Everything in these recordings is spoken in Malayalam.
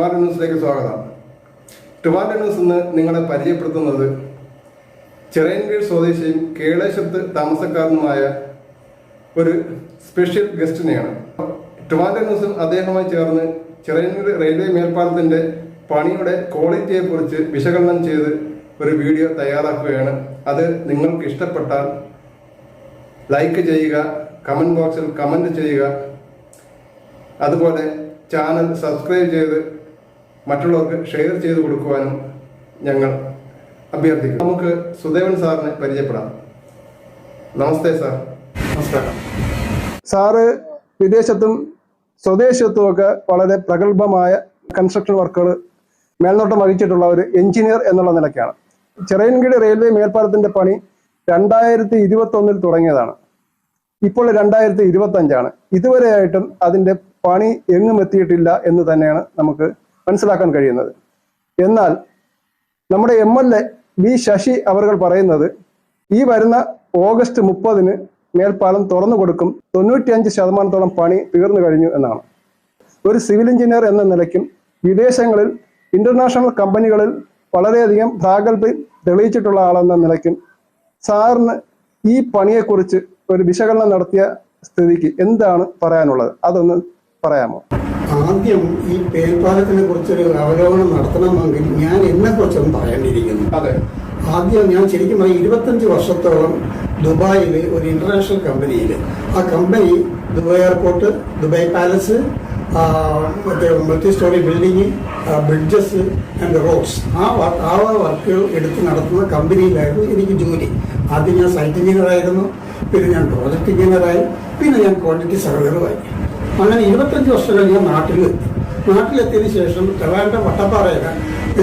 ട്രിവാൻഡ്രം ന്യൂസിലേക്ക് സ്വാഗതം. ട്രിവാൻഡ്രം ന്യൂസ് ഇന്ന് നിങ്ങളെ പരിചയപ്പെടുത്തുന്നത് ചിറയൻകീഴ് സ്വദേശിയും കേളേശത്ത് താമസക്കാരനുമായ ഒരു സ്പെഷ്യൽ ഗസ്റ്റിനെയാണ്. ട്രിവാൻഡ്രം ന്യൂസിൽ അദ്ദേഹവുമായി ചേർന്ന് ചിറയൻകീഴ് റെയിൽവേ മേൽപ്പാലത്തിന്റെ പണിയുടെ ക്വാളിറ്റിയെ കുറിച്ച് വിശകലനം ചെയ്ത് ഒരു വീഡിയോ തയ്യാറാക്കുകയാണ്. അത് നിങ്ങൾക്ക് ഇഷ്ടപ്പെട്ടാൽ ലൈക്ക് ചെയ്യുക, കമന്റ് ബോക്സിൽ കമന്റ് ചെയ്യുക, അതുപോലെ ചാനൽ സബ്സ്ക്രൈബ് ചെയ്ത് മറ്റുള്ളവർക്ക് ഷെയർ ചെയ്ത് കൊടുക്കുവാനും ഞങ്ങൾ അഭ്യർത്ഥിക്കുന്നു. നമുക്ക് സുദേവൻ സാറിനെ പരിചയപ്പെടാം. നമസ്തേ സാർ. നമസ്കാരം. സാറ് വിദേശത്തും സ്വദേശത്തും ഒക്കെ വളരെ പ്രഗത്ഭമായ കൺസ്ട്രക്ഷൻ വർക്കുകൾ മേൽനോട്ടം വഹിച്ചിട്ടുള്ള ഒരു എഞ്ചിനീയർ എന്നുള്ള നിലയ്ക്കാണ്. ചിറയൻകീഴ് റെയിൽവേ മേൽപ്പാലത്തിന്റെ പണി 2021 തുടങ്ങിയതാണ്. ഇപ്പോൾ 2025. ഇതുവരെയായിട്ടും അതിന്റെ പണി എങ്ങും എത്തിയിട്ടില്ല എന്ന് തന്നെയാണ് നമുക്ക് മനസ്സിലാക്കാൻ കഴിയുന്നത്. എന്നാൽ നമ്മുടെ MLA വി ശശി അവർ പറയുന്നത് ഈ വരുന്ന ഓഗസ്റ്റ് 30 മേൽപ്പാലം തുറന്നു കൊടുക്കും, 95% പണി തീർന്നു കഴിഞ്ഞു എന്നാണ്. ഒരു സിവിൽ എഞ്ചിനീയർ എന്ന നിലയ്ക്കും വിദേശങ്ങളിൽ ഇന്റർനാഷണൽ കമ്പനികളിൽ വളരെയധികം പ്രാഗൽഭ്യം തെളിയിച്ചിട്ടുള്ള ആളെന്ന നിലയ്ക്കും സാറിന് ഈ പണിയെക്കുറിച്ച് ഒരു വിശകലനം നടത്തിയ സ്ഥിതിക്ക് എന്താണ് പറയാനുള്ളത്? അതൊന്ന് പറയാമോ? ആദ്യം ഈ മേൽപ്പാലത്തിനെ കുറിച്ചൊരു അവലോകനം നടത്തണമെങ്കിൽ ഞാൻ എന്നെ കുറിച്ചൊന്നും പറയേണ്ടിയിരിക്കുന്നു. അതെ, ആദ്യം ഞാൻ ശരിക്കും 25 വർഷത്തോളം ദുബായിൽ ഒരു ഇന്റർനാഷണൽ കമ്പനിയിൽ, ആ company Dubai airport, Dubai palace, multi storey building, bridges and roads, ആ വർക്കുകൾ എടുത്ത് നടത്തുന്ന കമ്പനിയിലായിരുന്നു എനിക്ക് ജോലി. ആദ്യം ഞാൻ സൈറ്റ് എഞ്ചിനീയർ ആയിരുന്നു, പിന്നെ ഞാൻ പ്രോജക്ട് എഞ്ചിനീയറായി, പിന്നെ ഞാൻ ക്വാണ്ടിറ്റി സർവേറുമായി. അങ്ങനെ 25 വർഷങ്ങൾ ഞാൻ നാട്ടിലെത്തിയതിനു ശേഷം ട്രിവാൻഡ്രം വട്ടപ്പാറയിലെ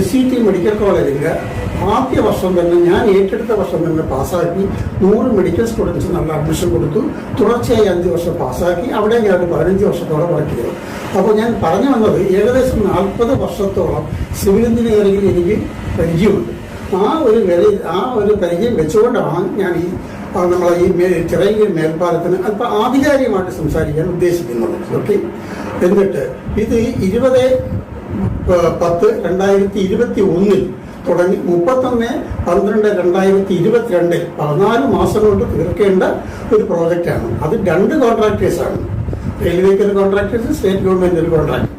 SCT മെഡിക്കൽ കോളേജിൻ്റെ ആദ്യ വർഷം തന്നെ, ഞാൻ ഏറ്റെടുത്ത വർഷം തന്നെ പാസ്സാക്കി 100 മെഡിക്കൽ സ്റ്റുഡൻസ് നല്ല അഡ്മിഷൻ കൊടുത്തു. തുടർച്ചയായി 5 വർഷം പാസ്സാക്കി. അവിടെ ഞാൻ 15 വർഷത്തോളം വർക്ക് ചെയ്തു. അപ്പോൾ ഞാൻ പറഞ്ഞു വന്നത് ഏകദേശം 40 വർഷത്തോളം സിവിൽ എഞ്ചിനീയറിംഗിൽ എനിക്ക് പരിചയമുണ്ട്. ആ ഒരു പരിചയം വെച്ചുകൊണ്ടാണ് ഞാൻ നമ്മളെ ഈ ചിറയൻകീഴ് മേൽപ്പാലത്തിന് അല്പം ആധികാരികമായിട്ട് സംസാരിക്കാൻ ഉദ്ദേശിക്കുന്നത്. ഓക്കെ. എന്നിട്ട് ഇത് 20/10/2021 തുടങ്ങി 31/12/2022 14 മാസം കൊണ്ട് തീർക്കേണ്ട ഒരു പ്രോജക്റ്റാണ്. അത് 2 കോൺട്രാക്ടേഴ്സാണ്. റെയിൽവേക്ക് ഒരു കോൺട്രാക്ടേഴ്സ്, സ്റ്റേറ്റ് ഗവൺമെന്റ് ഒരു കോൺട്രാക്ടർ.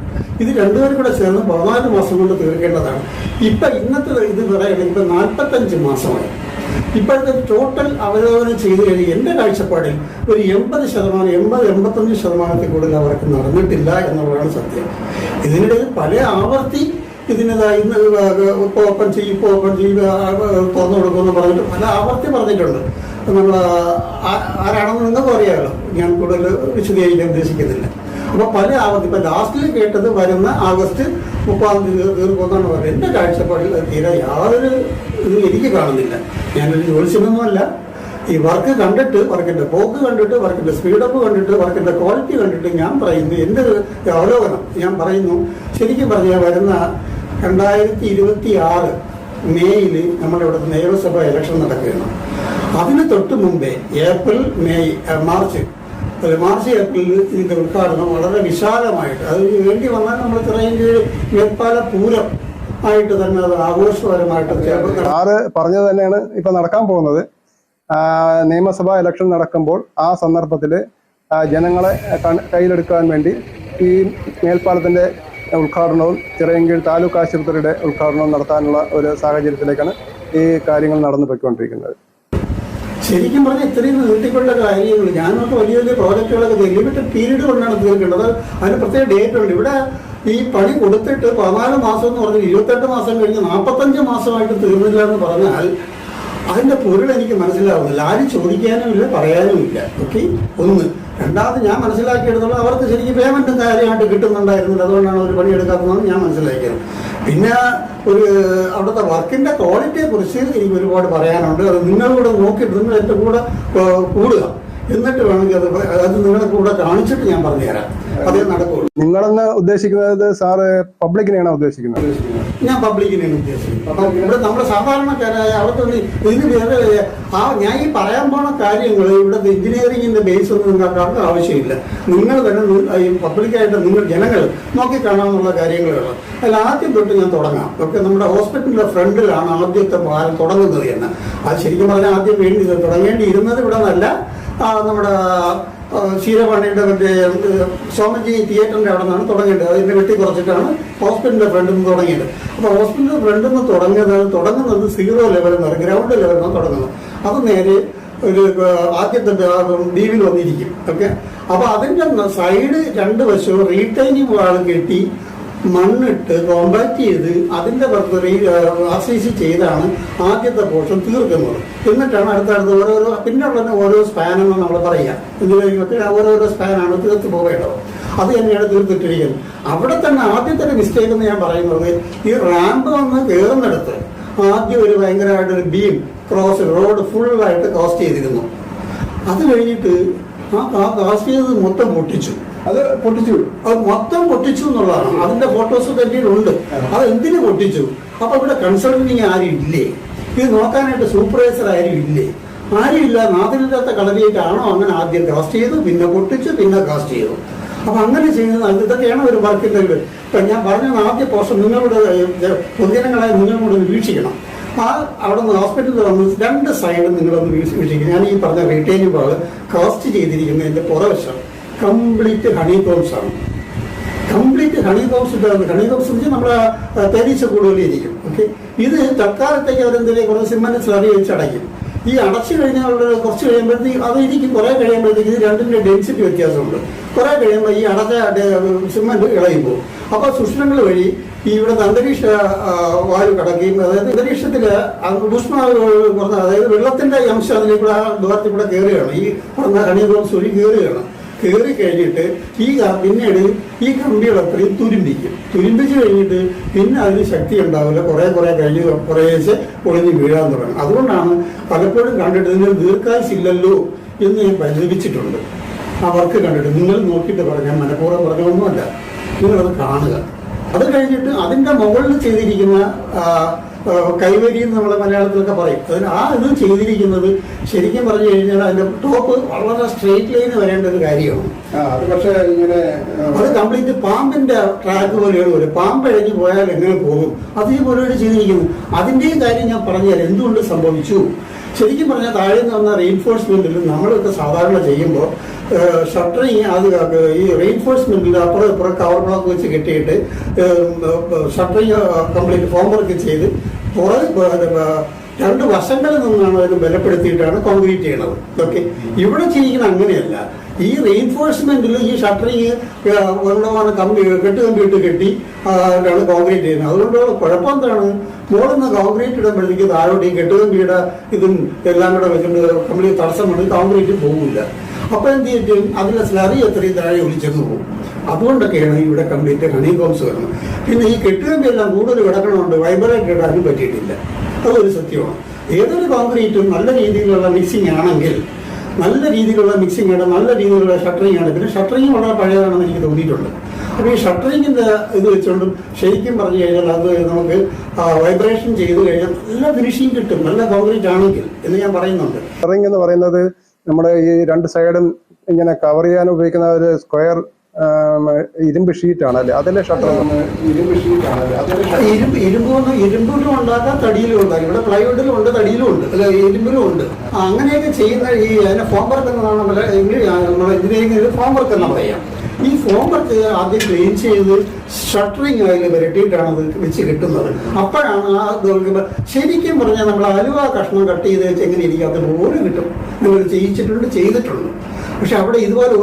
ഇത് രണ്ടുപേരും കൂടെ ചേർന്ന് 14 മാസം കൊണ്ട് തീർക്കേണ്ടതാണ്. ഇന്നത്തെ ഇത് പറയുകയാണെങ്കിൽ 45 മാസമായി. ഇപ്പോഴത്തെ ടോട്ടൽ അവലോകനം ചെയ്തു കഴിഞ്ഞാൽ എൻ്റെ കാഴ്ചപ്പാടിൽ ഒരു 80-85% കൂടുതൽ അവർക്ക് നടന്നിട്ടില്ല എന്നുള്ളതാണ് സത്യം. ഇതിനിടയിൽ പല ആവർത്തി ഇതിനേതായി ഓപ്പൺ ചെയ്യും തുറന്നു കൊടുക്കുമെന്ന് പറഞ്ഞിട്ട് പല ആവർത്തി പറഞ്ഞിട്ടുണ്ട്. നമ്മൾ ആരാണെന്ന് നിങ്ങൾക്ക് അറിയാമല്ലോ, ഞാൻ കൂടുതൽ വിശദീകരിക്കാൻ ഉദ്ദേശിക്കുന്നില്ല. അപ്പോൾ പല ആവർത്തി ഇപ്പം ലാസ്റ്റിൽ കേട്ടത് വരുന്ന ആഗസ്റ്റ് 30 തീർക്കുമെന്നാണ് പറയുന്നത്. എൻ്റെ കാഴ്ചപ്പാടിൽ അത് തീരെ യാതൊരു ഇത് എനിക്ക് കാണുന്നില്ല. ഞാനൊരു ജോലിസ്യമൊന്നുമല്ല. ഈ വർക്ക് കണ്ടിട്ട്, വർക്കിൻ്റെ പോക്ക് കണ്ടിട്ട്, വർക്കിൻ്റെ സ്പീഡപ്പ് കണ്ടിട്ട്, വർക്കിൻ്റെ ക്വാളിറ്റി കണ്ടിട്ട് ഞാൻ പറയുന്നു, എൻ്റെ ഒരു അവലോകനം ഞാൻ പറയുന്നു. ശരിക്കും പറഞ്ഞാൽ വരുന്ന 2026 മേയിൽ നമ്മുടെ ഇവിടെ നിയമസഭാ ഇലക്ഷൻ നടക്കുകയാണ്. അതിന് തൊട്ട് മുമ്പേ മാർച്ച് ഏപ്രിലിൽ ഇതിൻ്റെ ഉദ്ഘാടനം വളരെ വിശാലമായിട്ട്, അതിന് വേണ്ടി വന്നാൽ നമ്മൾ ചിറയൻകീഴ് മേൽപ്പാല പൂരം ആയിട്ട് തന്നെ അത് ആഘോഷപരമായിട്ട് പറഞ്ഞത് തന്നെയാണ് ഇപ്പൊ നടക്കാൻ പോകുന്നത്. നിയമസഭാ ഇലക്ഷൻ നടക്കുമ്പോൾ ആ സന്ദർഭത്തിൽ ജനങ്ങളെ കയ്യിലെടുക്കാൻ വേണ്ടി ഈ മേൽപ്പാലത്തിന്റെ ഉദ്ഘാടനവും ചിറയൻകീഴ് താലൂക്ക് ആശുപത്രിയുടെ ഉദ്ഘാടനവും നടത്താനുള്ള ഒരു സാഹചര്യത്തിലേക്കാണ് ഈ കാര്യങ്ങൾ നടന്നു പോയിക്കൊണ്ടിരിക്കുന്നത്. ശരിക്കും പറഞ്ഞാൽ ഇത്രയും നീട്ടിക്കൊണ്ട കാര്യങ്ങൾ, ഞാനൊക്കെ വലിയ വലിയ പ്രോജക്റ്റുകളൊക്കെ ലിമിറ്റഡ് പീരീഡ് കൊണ്ടാണ് തീർക്കേണ്ടത്. അതിന് പ്രത്യേക ഡേറ്റ് ഉണ്ട്. ഇവിടെ ഈ പണി കൊടുത്തിട്ട് 14 മാസം എന്ന് പറഞ്ഞാൽ 28 മാസം കഴിഞ്ഞ് 45 മാസമായിട്ട് തീർന്നില്ല എന്ന് പറഞ്ഞാൽ അതിൻ്റെ പൊരുൾ എനിക്ക് മനസ്സിലാവുന്നില്ല. ആരും ചോദിക്കാനും ഇല്ല, പറയാനും ഇല്ല. ഓക്കെ. ഒന്ന്. രണ്ടാമത് ഞാൻ മനസ്സിലാക്കിയെടുത്തോളം അവർക്ക് ശരിക്കും പേയ്മെൻറ്റും കാര്യമായിട്ട് കിട്ടുന്നുണ്ടായിരുന്നില്ല. അതുകൊണ്ടാണ് ഒരു പണിയെടുക്കാത്തതെന്ന് ഞാൻ മനസ്സിലാക്കിയത്. പിന്നെ അവിടുത്തെ വർക്കിൻ്റെ ക്വാളിറ്റിയെ കുറിച്ച് എനിക്ക് ഒരുപാട് പറയാനുണ്ട്. അത് നിങ്ങൾ കൂടെ നോക്കിയിട്ട് നിങ്ങൾ എൻ്റെ കൂടെ കൂടുക. എന്നിട്ട് വേണമെങ്കിൽ അത് നിങ്ങളെ കൂടെ കാണിച്ചിട്ട് ഞാൻ പറഞ്ഞുതരാം. അതേ നടക്കുള്ളൂ. നിങ്ങളെന്ന് ഉദ്ദേശിക്കുന്നത് സാറ് പബ്ലിക്കിനെയാണോ ഉദ്ദേശിക്കുന്നത്? ഞാൻ പബ്ലിക്കിനെയാണ് ഉദ്ദേശിക്കുന്നത്. അപ്പം ഇവിടെ നമ്മുടെ സാധാരണക്കാരായ അവർക്കൊന്നും ഇതിന് വേറെ ഞാൻ ഈ പറയാൻ പോണ കാര്യങ്ങൾ ഇവിടുത്തെ എഞ്ചിനീയറിംഗിന്റെ ബേസ് ഒന്നും നിങ്ങൾക്ക് ആവശ്യമില്ല. നിങ്ങൾ തന്നെ ഈ പബ്ലിക്കായിട്ട് നിങ്ങൾ ജനങ്ങൾ നോക്കിക്കാണാമെന്നുള്ള കാര്യങ്ങളുള്ള അതിൽ ആദ്യം തൊട്ട് ഞാൻ തുടങ്ങാം. ഒക്കെ നമ്മുടെ ഹോസ്പിറ്റലിന്റെ ഫ്രണ്ടിലാണ് ആദ്യത്തെ പാലം തുടങ്ങുന്നത് എന്ന്. അത് ശരിക്കും പറഞ്ഞാൽ ആദ്യം തുടങ്ങേണ്ടിയിരുന്നത് ഇവിടെ നല്ല നമ്മുടെ ക്ഷീരവാണിയുടെ മറ്റേ സോമജി തിയേറ്ററിന്റെ അവിടെ നിന്നാണ് തുടങ്ങേണ്ടത്. അതിന്റെ വെട്ടി കുറച്ചിട്ടാണ് ഹോസ്പിറ്റലിന്റെ ഫ്രണ്ടിൽ നിന്ന് തുടങ്ങിയത്. അപ്പോൾ ഹോസ്പിറ്റലിന്റെ ഫ്രണ്ടിൽ നിന്ന് തുടങ്ങുന്നത് 0 ലെവലിൽ നിന്നാണ്, ഗ്രൗണ്ട് ലെവലിൽ നിന്നാണ് തുടങ്ങുന്നത്. അത് നേരെ ഒരു ആദ്യത്തെ ഡീവിൽ വന്നിരിക്കും. ഓക്കെ, അപ്പൊ അതിന്റെ സൈഡ് 2 വശവും റീടൈനിങ് വാൾ കെട്ടി മണ്ണിട്ട് കോമ്പാക്ട് ചെയ്ത് അതിന്റെ RCC ചെയ്താണ് ആദ്യത്തെ പോർഷൻ തീർക്കുന്നത്. എന്നിട്ടാണ് അടുത്തടുത്ത് ഓരോരോ പിന്നെ ഉള്ള ഓരോ സ്പാനെന്ന് നമ്മൾ പറയാം. ഇതിലേക്ക് ഓരോരോ സ്പാനാണ് തീർത്ത് പോകേണ്ടത്. അത് തന്നെയാണ് തീർത്തിട്ടിരിക്കുന്നത്. അവിടെ തന്നെ ആദ്യത്തെ മിസ്റ്റേക്ക് എന്ന് ഞാൻ പറയുന്നത്, ഈ റാമ്പ് വന്ന് കയറുന്നിടത്ത് ആദ്യം ഒരു ഭയങ്കരമായിട്ടൊരു ബീം ക്രോസ് റോഡ് ഫുള്ളായിട്ട് കാസ്റ്റ് ചെയ്തിരുന്നു. അത് കഴിഞ്ഞിട്ട് ആ കാസ്റ്റ് ചെയ്തത് മൊത്തം പൊട്ടിച്ചു. അത് മൊത്തം പൊട്ടിച്ചു എന്നുള്ളതാണ്. അതിന്റെ ഫോട്ടോസ് തന്നെയുണ്ട്. അത് എന്തിനു പൊട്ടിച്ചു? അപ്പൊ ഇവിടെ കൺസൾട്ടിങ് ആരും ഇല്ലേ? ഇത് നോക്കാനായിട്ട് സൂപ്പർവൈസർ ആരും ഇല്ലേ? ആരും ഇല്ല. നാട്ടിലില്ലാത്ത കളരിയായിട്ടാണോ അങ്ങനെ ആദ്യം കാസ്റ്റ് ചെയ്തു, പിന്നെ പൊട്ടിച്ചു, പിന്നെ കാസ്റ്റ് ചെയ്തു? അപ്പൊ അങ്ങനെ ചെയ്യുന്നത് ഇതൊക്കെയാണ് ഒരു വർക്കിന്റെ ഇത്. ഇപ്പൊ ഞാൻ പറഞ്ഞ ആദ്യ പോർഷൻ നിങ്ങളുടെ പൊതുജനങ്ങളായി നിങ്ങളോട് വീക്ഷിക്കണം. അവിടെ നിന്ന് ഹോസ്പിറ്റലിൽ വന്ന് 2 സൈഡും നിങ്ങളൊന്ന് വീക്ഷിക്കണം. ഞാൻ ഈ പറഞ്ഞ റീറ്റെയിനിങ് ഭാഗം കാസ്റ്റ് ചെയ്തിരിക്കുന്നതിന്റെ പുറവശം കംപ്ലീറ്റ് ഹണി കോംസ് ആണ്. കംപ്ലീറ്റ് ഹണി കോംസ് വെച്ചാൽ നമ്മളെ തേനീച്ച കൂടുതൽ ഇരിക്കും. ഓക്കെ, ഇത് തൽക്കാലത്തേക്ക് അവരെന്തെങ്കിലും കുറച്ച് സിമെന്റ് സ്ലറി വെച്ച് അടയ്ക്കും. ഈ അടച്ചു കഴിഞ്ഞാൽ കുറച്ച് കഴിയുമ്പോഴത്തേക്ക് അത് ഇരിക്കും. കുറെ കഴിയുമ്പോഴത്തേക്ക് ഇത് രണ്ടിന്റെ ഡെൻസിറ്റി വ്യത്യാസമുണ്ട്. കുറെ കഴിയുമ്പോൾ ഈ അടച്ച സിമെന്റ് ഇളകി പോകും. അപ്പൊ സൂക്ഷ്മങ്ങൾ വഴി ഈ ഇവിടുത്തെ അന്തരീക്ഷ വായു കടക്കുകയും, അതായത് അന്തരീക്ഷത്തില് കുറഞ്ഞ അതായത് വെള്ളത്തിന്റെ അംശം അതിലേക്കൂടെ ദൂരത്തിൽ കൂടെ കയറുകയാണ്. ഈ പറഞ്ഞ ഹണികോംസ് വഴി കയറുകയാണ്. കയറി കഴിഞ്ഞിട്ട് പിന്നീട് ഈ കമ്പികളൊക്കെ തുരുമ്പിച്ച് കഴിഞ്ഞിട്ട് പിന്നെ അതിന് ശക്തി ഉണ്ടാവില്ല. കുറെ കഴിഞ്ഞ് കുറേശ്ശെ പൊളിഞ്ഞ് വീഴാൻ തുടങ്ങും. അതുകൊണ്ടാണ് പലപ്പോഴും കണ്ടിട്ട് നിങ്ങൾ ദീർഘായുസില്ലല്ലോ എന്ന് ഞാൻ പരിതപിച്ചിട്ടുണ്ട്. ആ വർക്ക് കണ്ടിട്ട് നിങ്ങൾ നോക്കിയിട്ട് പറഞ്ഞാൽ മനഃപൂർവ്വം പറഞ്ഞൊന്നുമല്ല, നിങ്ങളത് കാണുക. അത് കഴിഞ്ഞിട്ട് അതിന്റെ മുകളിൽ ചെയ്തിരിക്കുന്ന കൈവരി എന്ന് നമ്മളെ മലയാളത്തിലൊക്കെ പറയും. അതിന് ഇത് ചെയ്തിരിക്കുന്നത് ശരിക്കും പറഞ്ഞു കഴിഞ്ഞാൽ അതിന്റെ ടോപ്പ് വളരെ സ്ട്രെയിറ്റ് ലൈന് വരേണ്ട ഒരു കാര്യമാണ്. അത് പക്ഷേ ഇങ്ങനെ അത് കംപ്ലീറ്റ് പാമ്പിന്റെ ട്രാക്ക് പോലെയാണ് വരും. പാമ്പ് ഇഴഞ്ഞു പോയാൽ എങ്ങനെ പോകും, അതേപോലെയാണ് ചെയ്തിരിക്കുന്നത്. അതിന്റെയും കാര്യം ഞാൻ പറഞ്ഞാൽ എന്തുകൊണ്ട് സംഭവിച്ചു. ശരിക്കും പറഞ്ഞാൽ താഴെ നിന്ന് വന്ന റീൻഫോഴ്സ്മെന്റിൽ നമ്മളൊക്കെ സാധാരണ ചെയ്യുമ്പോൾ ഷട്ടറിങ് അത് ഈ റീൻഫോഴ്സ്മെന്റിൽ അപ്പുറം ഇപ്പുറം കവർ ബ്ലോക്ക് വെച്ച് കെട്ടിയിട്ട് ഷട്ടറിങ് കംപ്ലീറ്റ് ഫോം വർക്ക് ചെയ്ത് 2 വശങ്ങളിൽ നിന്നാണ് അതിന് ബലപ്പെടുത്തിയിട്ടാണ് കോൺക്രീറ്റ് ചെയ്യണത്. ഓക്കെ, ഇവിടെ ചെയ്യുന്നത് അങ്ങനെയല്ല. ഈ റീൻഫോഴ്സ്മെന്റിൽ ഈ ഷട്ടറിങ് കെട്ടുകമ്പിയിട്ട് കെട്ടി ആണ് കോൺക്രീറ്റ് ചെയ്യുന്നത്. അതുകൊണ്ടുള്ള കുഴപ്പം എന്താണ്, മുകളിൽ നിന്ന് കോൺക്രീറ്റ് ഇടുമ്പോഴത്തേക്ക് താഴോട്ട് ഈ കെട്ടുകമ്പിയുടെ ഇതും എല്ലാം കൂടെ വെച്ചിട്ട് കംപ്ലീറ്റ് തടസ്സം കൊണ്ട് കോൺക്രീറ്റ് പോകില്ല. അപ്പൊ എന്ത് ചെയ്യും, അതിലെ സ്ലറി എത്രയും താഴെ ഒളിച്ചെന്ന് പോകും. അതുകൊണ്ടൊക്കെയാണ് ഇവിടെ കംപ്ലീറ്റ് ഹണി കോംസ് വരുന്നത്. പിന്നെ ഈ കെട്ടുകമ്പി എല്ലാം കൂടുതൽ കിടക്കണമുണ്ട്, വൈബ്രേറ്റ് ഇടാനും പറ്റിയിട്ടില്ല. അതൊരു സത്യമാണ്. ഏതൊരു കോൺക്രീറ്റും നല്ല രീതിയിലുള്ള മിക്സിംഗ് ആണെങ്കിൽ, നല്ല രീതിയിലുള്ള ഷട്ടറിംഗ് ആണ്. പിന്നെ ഷട്ടറിംഗ് വളരെ പഴയതാണെന്ന് എനിക്ക് തോന്നിയിട്ടുണ്ട്. അപ്പോൾ ഈ ഷട്ടറിങ്ങിന്റെ ഇത് വെച്ചുകൊണ്ടും ശരിക്കും പറഞ്ഞു കഴിഞ്ഞാൽ അത് നമുക്ക് വൈബ്രേഷൻ ചെയ്തു കഴിഞ്ഞാൽ നല്ല ഫിനിഷിംഗ് കിട്ടും, നല്ല കോൺക്രീറ്റ് ആണെങ്കിൽ എന്ന് ഞാൻ പറയുന്നുണ്ട്. ഷട്ടറിംഗ് എന്ന് പറയുന്നത് നമ്മുടെ ഈ 2 സൈഡും ഇങ്ങനെ കവർ ചെയ്യാൻ ഉപയോഗിക്കുന്ന ഒരു സ്ക്വയർ ഇരുമ്പ് ഷീറ്റാണ് അല്ലേ? അതിലെ ഷട്ടർ ഇരുമ്പ് ഷീറ്റാണ്. ഇരുമ്പിലും ഉണ്ടാക്കാം, തടിയിലും ഉണ്ടാക്കാം. ഇവിടെ പ്ലൈവുഡിലും ഉണ്ട്, തടിയിലും ഉണ്ട്, അല്ല ഇരുമ്പിലും ഉണ്ട്. അങ്ങനെയൊക്കെ ചെയ്യുന്ന ഈ അതിനെ ഫോം വർക്ക് എന്നതാണ് നമ്മുടെ എഞ്ചിനീയറിംഗ് ഫോം വർക്ക് എന്ന് പറയാം. ഈ ഫോം വർക്ക് ആദ്യം ക്ലീൻ ചെയ്ത് ഷട്ടറിങ് അതിൽ വരട്ടിയിട്ടാണ് അത് വെച്ച് കിട്ടുന്നത്. അപ്പോഴാണ് ആ ശരിക്കും പറഞ്ഞാൽ നമ്മൾ അലുവ കഷ്ണം കട്ട് ചെയ്ത് വെച്ച് എങ്ങനെ ഇരിക്കും അതുപോലെ കിട്ടും. നിങ്ങൾ ചെയ്തിട്ടുണ്ട്. പക്ഷെ അവിടെ ഇതുപോലെ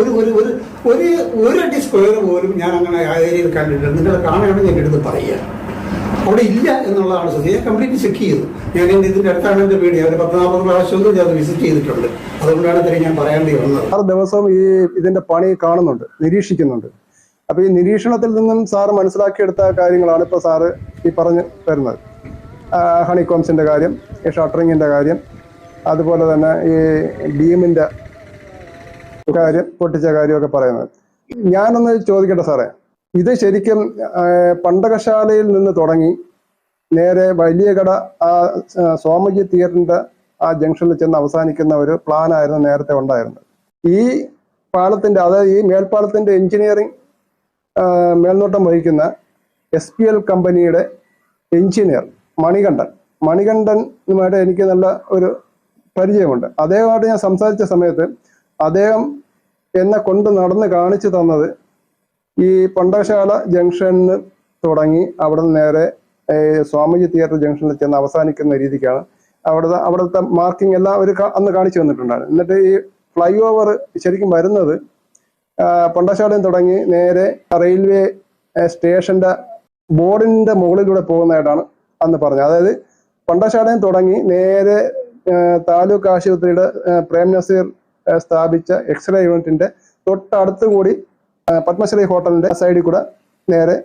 ഒരു അടി സ്ക്വയർ പോലും ഞാൻ അങ്ങനെ ആ ഏരിയയിൽ കണ്ടിട്ടില്ല. നിങ്ങൾ കാണുകയാണെങ്കിൽ ഞാൻ എടുത്ത് പറയുക, അവിടെ ഇല്ല എന്നുള്ളതാണ് സത്യം. ഞാൻ കംപ്ലീറ്റ് ചെക്ക് ചെയ്തു. ഞാൻ ഇതിന്റെ അടുത്താണ് എന്റെ വീട്. ഞാൻ 10-40 പ്രാവശ്യം ഞാൻ വിസിറ്റ് ചെയ്തിട്ടുണ്ട്. അതുകൊണ്ടാണ് ഇത്രയും ഞാൻ പറയേണ്ടി വന്നത്. 6 ദിവസം ഈ ഇതിന്റെ പണി കാണുന്നുണ്ട്, നിരീക്ഷിക്കുന്നുണ്ട്. അപ്പൊ ഈ നിരീക്ഷണത്തിൽ നിന്നും സാറ് മനസ്സിലാക്കിയെടുത്ത കാര്യങ്ങളാണ് ഇപ്പൊ സാറ് ഈ പറഞ്ഞു വരുന്നത്. ഹണികോംസിന്റെ കാര്യം, ഈ ഷട്ടറിങ്ങിന്റെ കാര്യം, അതുപോലെ തന്നെ ഈ ബീമിന്റെ കാര്യം പൊട്ടിച്ച കാര്യമൊക്കെ പറയുന്നത്. ഞാനൊന്ന് ചോദിക്കട്ടെ സാറേ, ഇത് ശരിക്കും പണ്ടകശാലയിൽ നിന്ന് തുടങ്ങി നേരെ വലിയ കട ആ സോമജി തിയേറ്ററിന്റെ ആ ജംഗ്ഷനിൽ ചെന്ന് അവസാനിക്കുന്ന ഒരു പ്ലാനായിരുന്നു നേരത്തെ ഉണ്ടായിരുന്നത്. ഈ പാലത്തിന്റെ, അതായത് ഈ മേൽപ്പാലത്തിന്റെ എഞ്ചിനീയറിംഗ് മേൽനോട്ടം വഹിക്കുന്ന SPL കമ്പനിയുടെ എഞ്ചിനീയർ മണികണ്ഠനുമായിട്ട് എനിക്ക് നല്ല ഒരു പരിചയമുണ്ട്. അദ്ദേഹമായിട്ട് ഞാൻ സംസാരിച്ച സമയത്ത് അദ്ദേഹം എന്നെ കൊണ്ട് നടന്ന് കാണിച്ചു തന്നത് ഈ പണ്ടശാല ജംഗ്ഷനിൽ തുടങ്ങി അവിടെ നിന്ന് നേരെ സ്വാമിജി തിയേറ്റർ ജംഗ്ഷനിൽ ചെന്ന് അവസാനിക്കുന്ന രീതിക്കാണ് അവിടുത്തെ മാർക്കിംഗ് എല്ലാം ഒരു അന്ന് കാണിച്ചു തന്നിട്ടുണ്ടായിരുന്നു. എന്നിട്ട് ഈ ഫ്ലൈ ഓവർ ശരിക്കും വരുന്നത് പണ്ടശാലയിൽ തുടങ്ങി നേരെ റെയിൽവേ സ്റ്റേഷന്റെ ബോർഡിന്റെ മുകളിലൂടെ പോകുന്നതായിട്ടാണ് അന്ന് പറഞ്ഞത്. അതായത് പണ്ടശാലയിൽ തുടങ്ങി നേരെ താലൂക്ക് ആശുപത്രിയുടെ പ്രേം നസീർ സ്ഥാപിച്ച എക്സ്റേ യൂണിറ്റിന്റെ തൊട്ടടുത്ത് കൂടി പത്മശ്രീ ഹോട്ടലിന്റെ സൈഡിൽ കൂടെ നേരെ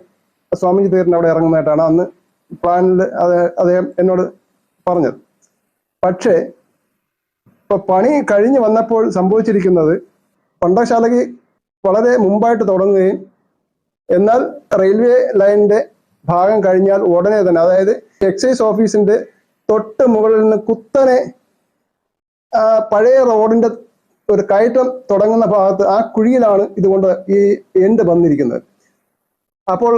സ്വാമിജി തിയേറ്ററിന്റെ അവിടെ ഇറങ്ങുന്നതായിട്ടാണ് അന്ന് പ്ലാനിൽ അദ്ദേഹം എന്നോട് പറഞ്ഞത്. പക്ഷേ ഇപ്പൊ പണി കഴിഞ്ഞ് വന്നപ്പോൾ സംഭവിച്ചിരിക്കുന്നത്, പണ്ടശാലയ്ക്ക് വളരെ മുമ്പായിട്ട് തുടങ്ങുകയും എന്നാൽ റെയിൽവേ ലൈനിന്റെ ഭാഗം കഴിഞ്ഞാൽ ഉടനെ തന്നെ, അതായത് എക്സൈസ് ഓഫീസിന്റെ തൊട്ട് മുകളിൽ നിന്ന് കുത്തനെ പഴയ റോഡിന്റെ ഒരു കയറ്റം തുടങ്ങുന്ന ഭാഗത്ത് ആ കുഴിയിലാണ് ഇതുകൊണ്ട് ഈ എൻഡ് വന്നിരിക്കുന്നത്. അപ്പോൾ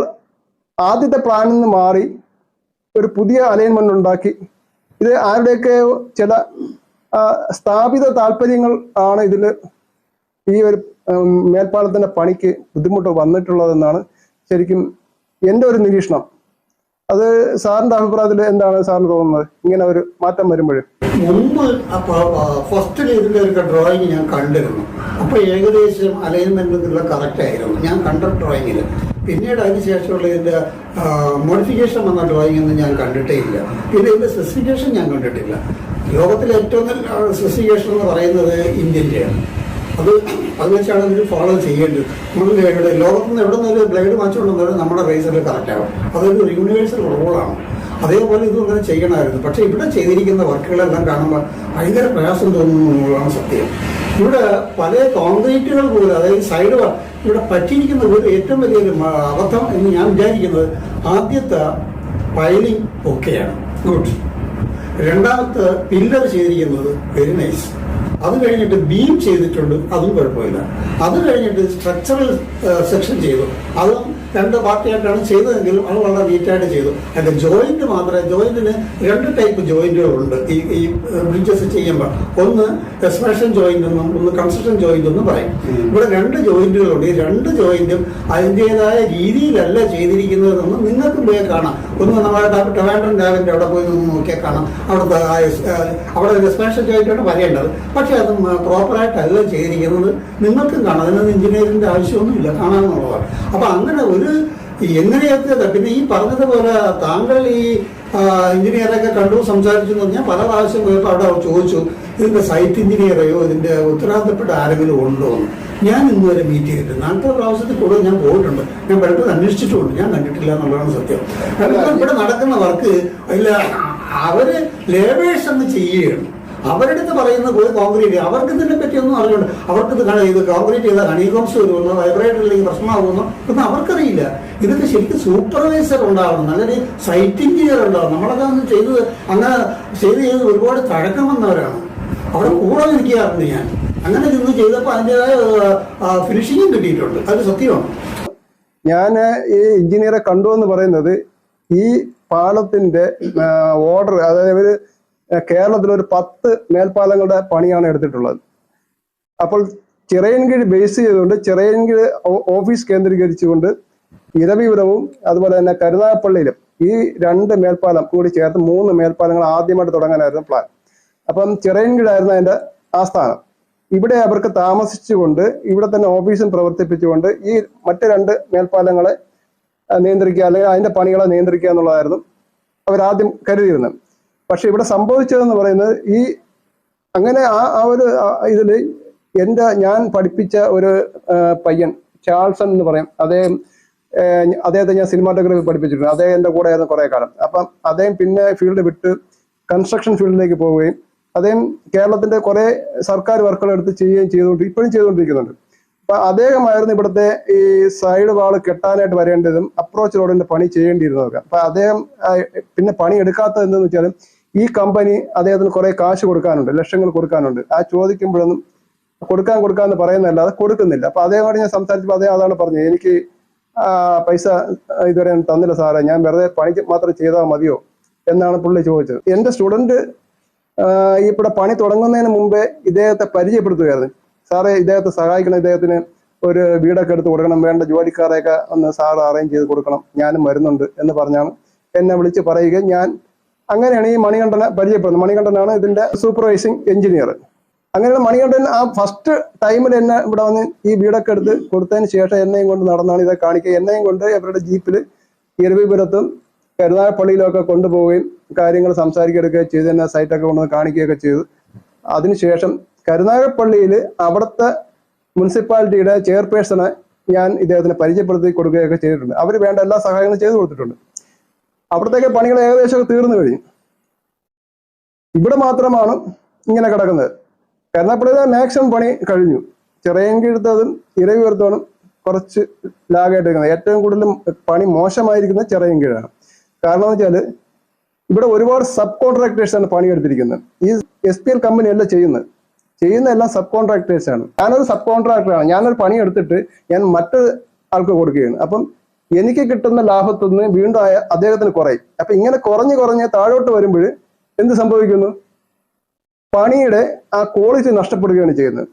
ആദ്യത്തെ പ്ലാനിൽ നിന്ന് മാറി ഒരു പുതിയ അലൈൻമെന്റ് ഉണ്ടാക്കി. ഇത് ആരുടെയൊക്കെ ചില സ്ഥാപിത താല്പര്യങ്ങൾ ആണ് ഇതിൽ ഈ ഒരു മേൽപ്പാലത്തിന്റെ പണിക്ക് ബുദ്ധിമുട്ട് വന്നിട്ടുള്ളതെന്നാണ് ശരിക്കും എൻ്റെ ഒരു നിരീക്ഷണം. അത് സാറിന്റെ അഭിപ്രായത്തിൽ എന്താണ് സാറിന് തോന്നുന്നത് ഇങ്ങനെ ഒരു മാറ്റം വരുമ്പോൾ? മുമ്പ് ഫസ്റ്റിൽ ഇതിന്റെ ഒരു ഡ്രോയിങ് ഞാൻ കണ്ടിരുന്നു. അപ്പൊ ഏകദേശം അലൈൻമെന്റ് കറക്റ്റ് ആയിരുന്നു ഞാൻ കണ്ട ഡ്രോയിങ്ങിൽ. പിന്നീട് അതിനുശേഷമുള്ള ഇതിന്റെ മോഡിഫിക്കേഷൻ വന്ന ഡ്രോയിങ് ഒന്നും ഞാൻ കണ്ടിട്ടേ ഇല്ല. പിന്നെ ഇതിന്റെ സ്പെസിഫിക്കേഷൻ ഞാൻ കണ്ടിട്ടില്ല. ലോകത്തിലെ ഏറ്റവും നല്ല സ്പെസിഫിക്കേഷൻ എന്ന് പറയുന്നത് ഇന്ത്യൻ്റെയാണ്. അത് വെച്ചാണ് ഇതിൽ ഫോളോ ചെയ്യേണ്ടത്. നമ്മൾ ലോകത്തിൽ നിന്ന് എവിടെ നിന്ന് ഒരു ബ്ലേഡ് മാറ്റുകൊണ്ടെന്നാലും നമ്മുടെ റേസറിൽ കറക്റ്റ് ആവും. അതൊരു യൂണിവേഴ്സൽ റോളാണ്. അതേപോലെ ഇതും അങ്ങനെ ചെയ്യണമായിരുന്നു. പക്ഷെ ഇവിടെ ചെയ്തിരിക്കുന്ന വർക്കുകളെല്ലാം കാണുമ്പോൾ ഭയങ്കര പ്രയാസം തോന്നുന്നു എന്നുള്ളതാണ് സത്യം. ഇവിടെ പല കോൺക്രീറ്റുകൾ പോലും, അതായത് സൈഡ് ഇവിടെ പറ്റിയിരിക്കുന്ന ഒരു ഏറ്റവും വലിയൊരു അബദ്ധം എന്ന് ഞാൻ വിചാരിക്കുന്നത്, ആദ്യത്തെ പൈലിംഗ് ഒക്കെയാണ് ഗുഡ്. രണ്ടാമത്തെ പില്ലർ ചെയ്തിരിക്കുന്നത് വെരി നൈസ്. അത് കഴിഞ്ഞിട്ട് ബീം ചെയ്തിട്ടുണ്ട്, അതും കുഴപ്പമില്ല. അത് കഴിഞ്ഞിട്ട് സ്ട്രക്ചറൽ സെക്ഷൻ ചെയ്തു, അതും രണ്ട് പാർട്ടിയായിട്ടാണ് ചെയ്തതെങ്കിലും അത് വളരെ നീറ്റായിട്ട് ചെയ്തു. അതിന്റെ ജോയിന്റ് മാത്രമേ, ജോയിന്റിന് രണ്ട് ടൈപ്പ് ജോയിന്റുകളുണ്ട് ഈ ബ്രിഡ്ജസ് ചെയ്യുമ്പോൾ. ഒന്ന് എക്സ്പ്രഷൻ ജോയിന്റ് എന്നും ഒന്ന് കൺസ്ട്രക്ഷൻ ജോയിന്റ് എന്നും പറയും. ഇവിടെ രണ്ട് ജോയിന്റുകളുണ്ട്. ഈ രണ്ട് ജോയിന്റും അതിൻ്റെതായ രീതിയിലല്ല ചെയ്തിരിക്കുന്നതെന്ന് നിങ്ങൾക്കും പോയി കാണാം. ഒന്ന് നമ്മുടെ ട്രിവാൻഡ്രം ഡാമിന്റെ അവിടെ പോയി നിന്ന് നോക്കിയാൽ കാണാം. അവിടെ എക്സ്പ്രഷൻ ജോയിന്റാണ് വരേണ്ടത്. പക്ഷെ അത് പ്രോപ്പറായിട്ടല്ല ചെയ്തിരിക്കുന്നത്. നിങ്ങൾക്കും കാണാം. അതിനൊന്നും എഞ്ചിനീയറിന്റെ ആവശ്യമൊന്നുമില്ല, കാണാമെന്നുള്ളതാണ്. അപ്പൊ അങ്ങനെ ഒരു എങ്ങനെയൊക്കെ. പിന്നെ ഈ പറഞ്ഞതുപോലെ താങ്കൾ ഈ എഞ്ചിനീയറൊക്കെ കണ്ടു സംസാരിച്ചു എന്ന് പറഞ്ഞാൽ പല പ്രാവശ്യം പോയപ്പോൾ അവിടെ ചോദിച്ചു ഇതിന്റെ സൈറ്റ് എഞ്ചിനീയറെയോ ഇതിന്റെ ഉത്തരവാദിത്തപ്പെട്ട ആരെങ്കിലും ഉണ്ടോ എന്ന്. ഞാൻ ഇന്നുവരെ മീറ്റ് ചെയ്തിട്ടുണ്ട്. 40 പ്രാവശ്യത്തിൽ കൂടുതൽ ഞാൻ പോയിട്ടുണ്ട്. ഞാൻ പലപ്പോഴും അന്വേഷിച്ചിട്ടുണ്ട്. ഞാൻ കണ്ടിട്ടില്ല എന്നുള്ളതാണ് സത്യം. കാരണം ഇവിടെ നടക്കുന്ന വർക്ക് അതിൽ അവര് ലേബേഴ്സ് എന്ന് ചെയ്യുകയാണ്. അവരുടെ അടുത്ത് പറയുന്നത് പോയി കോൺക്രീറ്റ്, അവർക്ക് ഇതിനെ പറ്റി ഒന്നും അറിയുണ്ട്. അവർക്ക് ഇത് കോൺക്രീറ്റ് ചെയ്താൽ ഹണികോംസ് വരുമെന്നോ വൈബ്രേറ്ററിലേക്ക് പ്രശ്നമാകുമെന്നോ ഒന്നും അവർക്കറിയില്ല. ഇതൊക്കെ ശരിക്കും സൂപ്പർവൈസർ ഉണ്ടാവണം, നല്ലൊരു സൈറ്റ് എഞ്ചിനീയർ ഉണ്ടാവണം. നമ്മളൊക്കെ ഒന്ന് അങ്ങനെ ചെയ്ത് ഒരുപാട് തഴക്കം വന്നവരാണ്. അവിടെ കൂടെ നിൽക്കാറുണ്ട് ഞാൻ. അങ്ങനെ നിന്ന് ചെയ്തപ്പോൾ അതിൻ്റെതായ ഫിനിഷിങ്ങും കിട്ടിയിട്ടുണ്ട്. അത് സത്യമാണ്. ഞാൻ ഈ എഞ്ചിനീയറെ കണ്ടു എന്ന് പറയുന്നത് ഈ പാലത്തിന്റെ ഓർഡർ, അതായത് കേരളത്തിൽ ഒരു 10 മേൽപ്പാലങ്ങളുടെ പണിയാണ് എടുത്തിട്ടുള്ളത്. അപ്പോൾ ചിറയൻകീഴ് ബേസ് ചെയ്തുകൊണ്ട് ചിറയൻകീഴ് ഓഫീസ് കേന്ദ്രീകരിച്ചുകൊണ്ട് ഇരവിപുരവും അതുപോലെ തന്നെ കരുനാഗപ്പള്ളിയിലും ഈ 2 മേൽപ്പാലം കൂടി ചേർത്ത് 3 മേൽപ്പാലങ്ങൾ ആദ്യമായിട്ട് തുടങ്ങാനായിരുന്നു പ്ലാൻ. അപ്പം ചിറയൻകീഴായിരുന്നു അതിന്റെ ആസ്ഥാനം. ഇവിടെ അവർക്ക് താമസിച്ചുകൊണ്ട് ഇവിടെ തന്നെ ഓഫീസും പ്രവർത്തിപ്പിച്ചുകൊണ്ട് ഈ മറ്റ് 2 മേൽപ്പാലങ്ങളെ നിയന്ത്രിക്കുക, അല്ലെങ്കിൽ അതിന്റെ പണികളെ നിയന്ത്രിക്കുക എന്നുള്ളതായിരുന്നു അവരാദ്യം കരുതിയിരുന്നത്. പക്ഷെ ഇവിടെ സംഭവിച്ചതെന്ന് പറയുന്നത് ഈ അങ്ങനെ ആ ഒരു ഇതില് ഞാൻ പഠിപ്പിച്ച ഒരു പയ്യൻ ചാൾസൺ എന്ന് പറയും, അദ്ദേഹത്തെ ഞാൻ സിനിമാറ്റോഗ്രാഫി പഠിപ്പിച്ചിട്ടുണ്ട്. അദ്ദേഹം എൻ്റെ കൂടെ ആയിരുന്നു കുറെ കാലം. അപ്പം അദ്ദേഹം പിന്നെ ഫീൽഡ് വിട്ട് കൺസ്ട്രക്ഷൻ ഫീൽഡിലേക്ക് പോവുകയും അദ്ദേഹം കേരളത്തിന്റെ കുറെ സർക്കാർ വർക്കുകൾ എടുത്ത് ഇപ്പോഴും ചെയ്തുകൊണ്ടിരിക്കുന്നുണ്ട്. അപ്പൊ അദ്ദേഹമായിരുന്നു ഇവിടുത്തെ ഈ സൈഡ് വാള് കെട്ടാനായിട്ട് വരേണ്ടതും അപ്രോച്ച് റോഡിന്റെ പണി ചെയ്യേണ്ടിയിരുന്നതൊക്കെ. അപ്പൊ അദ്ദേഹം പിന്നെ പണി എടുക്കാത്തത് എന്തെന്ന് വെച്ചാൽ ഈ കമ്പനി അദ്ദേഹത്തിന് കുറെ കാശ് കൊടുക്കാനുണ്ട്, ലക്ഷങ്ങൾ കൊടുക്കാനുണ്ട്. ആ ചോദിക്കുമ്പോഴൊന്നും കൊടുക്കാന്ന് പറയുന്നതല്ലാതെ കൊടുക്കുന്നില്ല. അപ്പൊ അദ്ദേഹമായിട്ട് ഞാൻ സംസാരിച്ചപ്പോൾ അദ്ദേഹം അതാണ് പറഞ്ഞത്, എനിക്ക് പൈസ ഇതുവരെ തന്നില്ല സാറേ, ഞാൻ വെറുതെ പണിക്ക് മാത്രം ചെയ്താൽ മതിയോ എന്നാണ് പുള്ളി ചോദിച്ചത്. എന്റെ സ്റ്റുഡന്റ് ഇവിടെ പണി തുടങ്ങുന്നതിന് മുമ്പേ ഇദ്ദേഹത്തെ പരിചയപ്പെടുത്തുകയായിരുന്നു. സാറേ ഇദ്ദേഹത്തെ സഹായിക്കണം, ഇദ്ദേഹത്തിന് ഒരു വീടൊക്കെ എടുത്ത് കൊടുക്കണം, വേണ്ട ജോലിക്കാരെയൊക്കെ ഒന്ന് സാറ് അറേഞ്ച് ചെയ്ത് കൊടുക്കണം, ഞാനും വരുന്നുണ്ട് എന്ന് പറഞ്ഞാണ് എന്നെ വിളിച്ച് പറയുകയും ഞാൻ അങ്ങനെയാണ് ഈ മണികണ്ഠനെ പരിചയപ്പെടുന്നത്. മണികണ്ഠനാണ് ഇതിന്റെ സൂപ്പർവൈസിങ് എഞ്ചിനീയർ. അങ്ങനെയുള്ള മണികണ്ഠൻ ആ ഫസ്റ്റ് ടൈമിൽ എന്നെ ഇവിടെ വന്ന് ഈ വീടൊക്കെ എടുത്ത് കൊടുത്തതിന് ശേഷം എന്നെയും കൊണ്ട് നടന്നാണ് ഇതൊക്കെ കാണിക്കുക. എന്നെയും കൊണ്ട് അവരുടെ ജീപ്പിൽ ഇരവിപുരത്തും കരുനാഗപ്പള്ളിയിലൊക്കെ കൊണ്ടുപോവുകയും കാര്യങ്ങൾ സംസാരിക്കുകയൊക്കെ ചെയ്ത് തന്നെ സൈറ്റൊക്കെ കൊണ്ടുവന്ന് കാണിക്കുകയൊക്കെ ചെയ്തു. അതിനുശേഷം കരുനാഗപ്പള്ളിയിൽ അവിടുത്തെ മുനിസിപ്പാലിറ്റിയുടെ ചെയർപേഴ്സണെ ഞാൻ ഇദ്ദേഹത്തിന് പരിചയപ്പെടുത്തി കൊടുക്കുകയൊക്കെ ചെയ്തിട്ടുണ്ട്. അവർ വേണ്ട എല്ലാ സഹായങ്ങളും ചെയ്തു കൊടുത്തിട്ടുണ്ട്. അവിടത്തേക്ക് പണികൾ ഏകദേശമൊക്കെ തീർന്നു കഴിഞ്ഞു. ഇവിടെ മാത്രമാണ് ഇങ്ങനെ കിടക്കുന്നത്. കരുനാഗപ്പള്ളിയിലെ മാക്സിമം പണി കഴിഞ്ഞു. ചിറയൻകീഴത്തതും ഇരവിപുരത്തോടും കുറച്ച് ലാഗായിട്ട് നിൽക്കുന്നത്. ഏറ്റവും കൂടുതലും പണി മോശമായിരിക്കുന്നത് ചിറയൻകീഴാണ്. കാരണം എന്ന് വെച്ചാൽ ഇവിടെ ഒരുപാട് സബ് കോൺട്രാക്ടേഴ്സാണ് പണിയെടുത്തിരിക്കുന്നത്. ഈ SPL കമ്പനിയല്ല ചെയ്യുന്നത് എല്ലാം സബ് കോൺട്രാക്ടേഴ്സാണ്. ഞാനൊരു സബ് കോൺട്രാക്ടറാണ്. ഞാനൊരു പണി എടുത്തിട്ട് ഞാൻ മറ്റൊരു ആൾക്ക് കൊടുക്കുകയാണ്. അപ്പം എനിക്ക് കിട്ടുന്ന ലാഭത്തിൽ നിന്ന് വീണ്ടും അദ്ദേഹത്തിന് കുറയും. അപ്പൊ ഇങ്ങനെ കുറഞ്ഞ് താഴോട്ട് വരുമ്പോൾ എന്ത് സംഭവിക്കുന്നു? പണിയുടെ ആ ക്വാളിറ്റി നഷ്ടപ്പെടുകയാണ് ചെയ്യുന്നത്.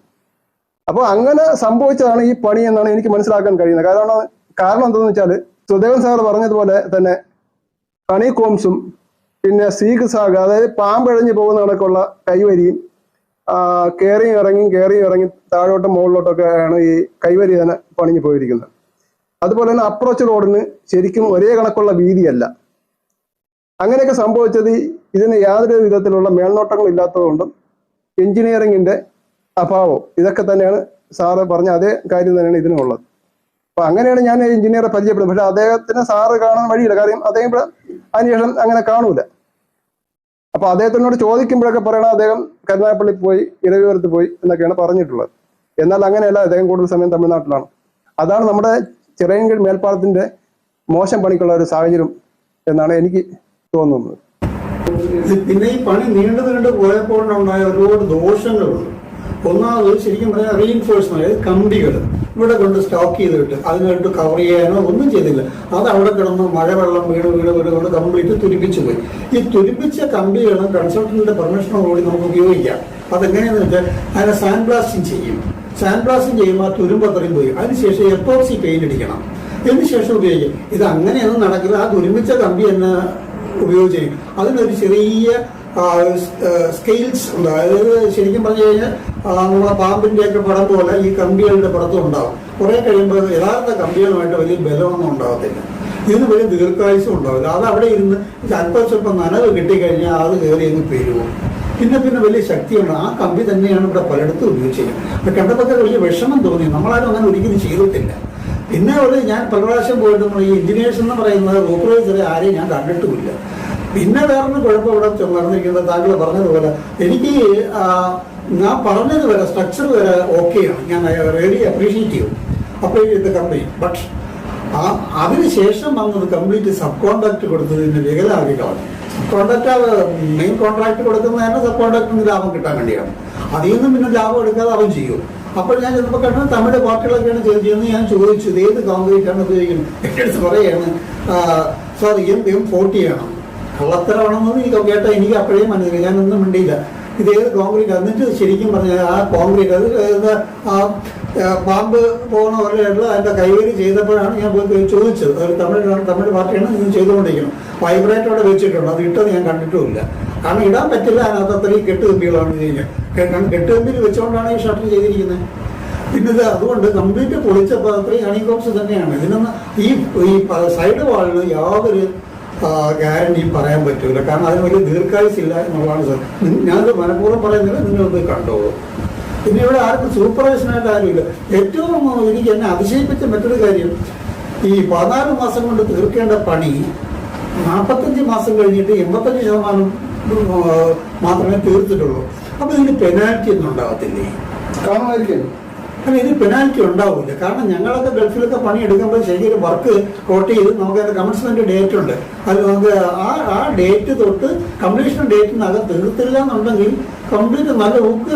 അപ്പോൾ അങ്ങനെ സംഭവിച്ചതാണ് ഈ പണി എന്നാണ് എനിക്ക് മനസ്സിലാക്കാൻ കഴിയുന്നത്. കാരണം എന്താണെന്ന് വെച്ചാൽ സുദേവൻ സാർ പറഞ്ഞതുപോലെ തന്നെ ഹണി കോംസും പിന്നെ സീഗ് സാഗ്, അതായത് പാമ്പഴഞ്ഞു പോകുന്ന കണക്കുള്ള കൈവരിയും കയറി ഇറങ്ങി താഴോട്ടും മുകളിലോട്ടൊക്കെ ആണ് ഈ കൈവരി തന്നെ പണിഞ്ഞു പോയിരിക്കുന്നത്. അതുപോലെ തന്നെ അപ്രോച്ച് റോഡിന് ശരിക്കും ഒരേ കണക്കുള്ള വീതിയല്ല. അങ്ങനെയൊക്കെ സംഭവിച്ചത് ഇതിന് യാതൊരു വിധത്തിലുള്ള മേൽനോട്ടങ്ങൾ ഇല്ലാത്തതുകൊണ്ടും എഞ്ചിനീയറിംഗിന്റെ അഭാവം ഇതൊക്കെ തന്നെയാണ് സാറ് പറഞ്ഞ അതേ കാര്യം തന്നെയാണ് ഇതിനുള്ളത്. അപ്പൊ അങ്ങനെയാണ് ഞാൻ എഞ്ചിനീയറെ പരിചയപ്പെടുന്നത്. പക്ഷെ അദ്ദേഹത്തിന് സാറ് കാണാൻ വഴിയില്ല, കാരണം അദ്ദേഹം ഇവിടെ അതിനുശേഷം അങ്ങനെ കാണൂല. അപ്പൊ അദ്ദേഹത്തിനോട് ചോദിക്കുമ്പോഴൊക്കെ പറയണം അദ്ദേഹം കരുനാഗപ്പള്ളി പോയി, ഇരവിപുരത്ത് പോയി എന്നൊക്കെയാണ് പറഞ്ഞിട്ടുള്ളത്. എന്നാൽ അങ്ങനെയല്ല, അദ്ദേഹം കൂടുതൽ സമയം തമിഴ്നാട്ടിലാണ്. അതാണ് നമ്മുടെ ചിറയൻകീഴ് മേൽപ്പാലത്തിന്റെ മോശം പണിക്കുള്ള ഒരു സാഹചര്യം എന്നാണ് എനിക്ക് തോന്നുന്നത്. പിന്നെ ഈ പണി നീണ്ടു പോയപ്പോഴുണ്ടായ ഒരുപാട് ദോഷങ്ങളുണ്ട്. ഒന്നാമത് ശരിക്കും പറഞ്ഞാൽ റീഇൻഫോഴ്സ്മെന്റ്, അതായത് കമ്പികൾ ഇവിടെ കൊണ്ട് സ്റ്റോക്ക് ചെയ്തിട്ട് അതിനായിട്ട് കവർ ചെയ്യാനോ ഒന്നും ചെയ്തില്ല. അത് അവിടെ കിടന്ന് മഴവെള്ളം വീട് കൊണ്ട് കംപ്ലീറ്റ് തുരുപ്പിച്ചു പോയി. ഈ തുരുപ്പിച്ച കമ്പികളും കൺസൾട്ടന്റിന്റെ പെർമിഷനോടുകൂടി നമുക്ക് ഉപയോഗിക്കാം. അതെങ്ങനെയാണെന്ന് വെച്ചാൽ അതിനെ സാൻഡ് ബ്ലാസ്റ്റിംഗ് ചെയ്യും. സാൻഡ് ബ്ലാസ്റ്റിംഗ് ചെയ്യുമ്പോൾ ആ തുരുമ്പത്രയും പോയി. അതിനുശേഷം എപ്പോക്സി പെയിന്റ് അടിക്കണം. അതിനുശേഷം ഉപയോഗിക്കും. ഇത് അങ്ങനെയൊന്നും നടക്കില്ല. ആ തുരുമ്പിച്ച കമ്പി തന്നെ ഉപയോഗിച്ച് അതിനൊരു ചെറിയ സ്കെയിൽസ് ഉണ്ട്. അതായത് ശരിക്കും പറഞ്ഞു കഴിഞ്ഞാൽ നമ്മളെ പാമ്പിന്റെ ഒക്കെ പടം പോലെ ഈ കമ്പികളുടെ പുറത്തും ഉണ്ടാവും. കുറെ കഴിയുമ്പോൾ യഥാർത്ഥ കമ്പികളുമായിട്ട് വലിയ ബലമൊന്നും ഉണ്ടാവത്തില്ല. ഇതിന് വലിയ ദീർഘായുസും ഉണ്ടാവില്ല. അത് അവിടെ ഇരുന്ന് സ്വല്പം നനവ് കിട്ടിക്കഴിഞ്ഞാൽ അത് കയറി അങ്ങ് പെരുവും. പിന്നെ വലിയ ശക്തിയുണ്ട്. ആ കമ്പി തന്നെയാണ് ഇവിടെ പലയിടത്തും ഉപയോഗിച്ചിരിക്കുന്നത്. അപ്പൊ കണ്ടപ്പോൾ വലിയ വിഷമം തോന്നി. നമ്മളാരും അങ്ങനെ ഒരിക്കലും ചെയ്തിട്ടില്ല. പിന്നെ ഞാൻ പല പ്രാവശ്യം പോയിട്ട് ഈ എഞ്ചിനീയേഴ്സ് എന്ന് പറയുന്നത് സൂപ്പർവൈസറെ ആരെയും ഞാൻ കണ്ടിട്ടുമില്ല. പിന്നെ വേറൊരു കുഴപ്പം ഇവിടെ നടന്നിരിക്കുന്നത് താങ്കൾ പറഞ്ഞതുപോലെ എനിക്ക് ഞാൻ പറഞ്ഞത് വരെ സ്ട്രക്ചർ വരെ ഓക്കെയാണ്. ഞാൻ റിയലി അപ്രീഷിയേറ്റ് ചെയ്ത കമ്പനി. ബട്ട് അതിനുശേഷം വന്നത് കംപ്ലീറ്റ് സബ് കോൺട്രാക്ട് കൊടുത്തതിന് വികലാക്കി കളഞ്ഞു. സബ് കോൺട്രാക്ട് മെയിൻ കോൺട്രാക്ട് കൊടുക്കുന്നത് തന്നെ സബ് കോൺട്രാക്ടിന് ലാഭം കിട്ടാൻ വേണ്ടിയാണ്. അതിൽ നിന്നും പിന്നെ ലാഭം എടുക്കാതെ അവൻ ചെയ്യും. അപ്പോൾ ഞാൻ ചെന്നപ്പോൾ കണ്ടത് തമിഴ് പാർട്ടികളൊക്കെയാണ് ചെയ്യുന്നത്. ഞാൻ ചോദിച്ചു ഇത് ഏത് കോൺക്രീറ്റാണ് ഉപയോഗിക്കുന്നത്. എൻ്റെ അടുത്ത് പറയുകയാണ് സാർ M40 ആണ്. കള്ളത്തരമാണെന്ന് ഈ കേട്ട എനിക്ക് അപ്പോഴേ മനസ്സിലായി. ഞാനൊന്നും മിണ്ടിയില്ല. ഇതേത് കോൺക്രീറ്റ്. എന്നിട്ട് ശരിക്കും പറഞ്ഞാൽ ആ കോൺക്രീറ്റ് അത് ആ പാമ്പ് പോകുന്ന പോലെയുള്ള അതിൻ്റെ കൈവരി ചെയ്തപ്പോഴാണ് ഞാൻ പോയി ചോദിച്ചത്. ഒരു തമിഴ് പാർട്ടിയാണ് ഇത് ചെയ്തുകൊണ്ടിരിക്കുന്നത്. വൈബ്രേറ്റ് അവിടെ വെച്ചിട്ടുണ്ട്. അത് ഇട്ടത് ഞാൻ കണ്ടിട്ടുമില്ല. കാരണം ഇടാൻ പറ്റില്ല. അതിനകത്ത് അത്രയും കെട്ടുകമ്പികളാണ് ചെയ്യുന്നത്. കെട്ടുകമ്പിൽ വെച്ചുകൊണ്ടാണ് ഈ ഷട്ടർ ചെയ്തിരിക്കുന്നത്. പിന്നെ ഇത് അതുകൊണ്ട് കംപ്ലീറ്റ് പൊളിച്ചപ്പോൾ അത്രയും ഹണികോംസ് തന്നെയാണ്. ഇതിനൊന്ന് ഈ സൈഡ് വാളിന് യാതൊരു ഗ്യാരണ്ടിയും പറയാൻ പറ്റൂല. കാരണം അതിന് വലിയ ദീർഘായുസില്ല എന്നുള്ളതാണ് സാർ. ഞാനത് മനഃപൂർവ്വം പറയുന്നില്ല, നിങ്ങളൊന്ന് കണ്ടോളൂ. പിന്നെ ഇവിടെ ആർക്കും സൂപ്പർവൈസനായിട്ട് ആരുമില്ല. ഏറ്റവും എനിക്ക് എന്നെ അതിശയിപ്പിച്ച മറ്റൊരു കാര്യം, ഈ 14 മാസം കൊണ്ട് തീർക്കേണ്ട പണി 45 മാസം കഴിഞ്ഞിട്ട് 85% മാത്രമേ തീർത്തിട്ടുള്ളൂ. അപ്പോൾ ഇതിന് പെനാൽറ്റി ഒന്നും ഉണ്ടാകത്തില്ലേ? കാണുമായിരിക്കും. അല്ല, ഇത് പെനാൽറ്റി ഉണ്ടാവില്ല. കാരണം ഞങ്ങളൊക്കെ ഗൾഫിലൊക്കെ പണിയെടുക്കുമ്പോൾ ശരിക്കും വർക്ക് കോട്ട് ചെയ്ത് നമുക്ക് അതിന്റെ കമൻസ്മെന്റ് ഡേറ്റ് ഉണ്ട്. അത് നമുക്ക് ആ ഡേറ്റ് തൊട്ട് കംപ്ലീഷൻ ഡേറ്റിനകം തീർത്തില്ല എന്നുണ്ടെങ്കിൽ കംപ്ലീറ്റ് നല്ല ബുക്ക്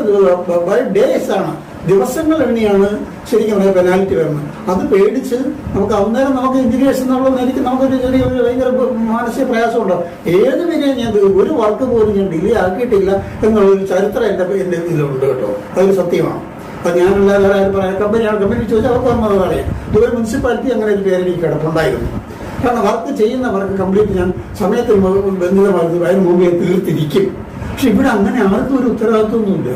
ബൈ ഡേയ്സ് ആണ്, ദിവസങ്ങൾ എണ്ണിയാണ് ശരിക്കും പറയാം പെനാൽറ്റി വരുന്നത്. അത് പേടിച്ച് നമുക്ക് അന്നേരം നമുക്ക് എഞ്ചിനീയേഴ്സ് എന്നുള്ള നിലയ്ക്ക് നമുക്കൊരു ചെറിയൊരു ഭയങ്കര മാനസിക പ്രയാസം ഉണ്ടാവും. ഏത് വരെ ഞാൻ ഒരു വർക്ക് പോലും ഞാൻ ഡിലേ ആക്കിയിട്ടില്ല എന്നുള്ളൊരു ചരിത്രം എൻ്റെ ഇതിലുണ്ട് കേട്ടോ. അതൊരു സത്യമാണ്. അപ്പം ഞാനുള്ള കമ്പനി ചോദിച്ചാൽ അവർക്ക് വന്നത് അറിയാം. ദുബായ് മുനിസിപ്പാലിറ്റി അങ്ങനെ ഒരു പേര് എനിക്ക് കിടപ്പുണ്ടായിരുന്നു. കാരണം വർക്ക് ചെയ്യുന്ന വർക്ക് കംപ്ലീറ്റ് ഞാൻ സമയത്തിന് ബന്ധിതമായിരുന്നു, അതിന് മുമ്പേ തീർത്തിരിക്കും. പക്ഷെ ഇവിടെ അങ്ങനെ ആർക്കും ഒരു ഉത്തരവാദിത്വമൊന്നുമില്ല.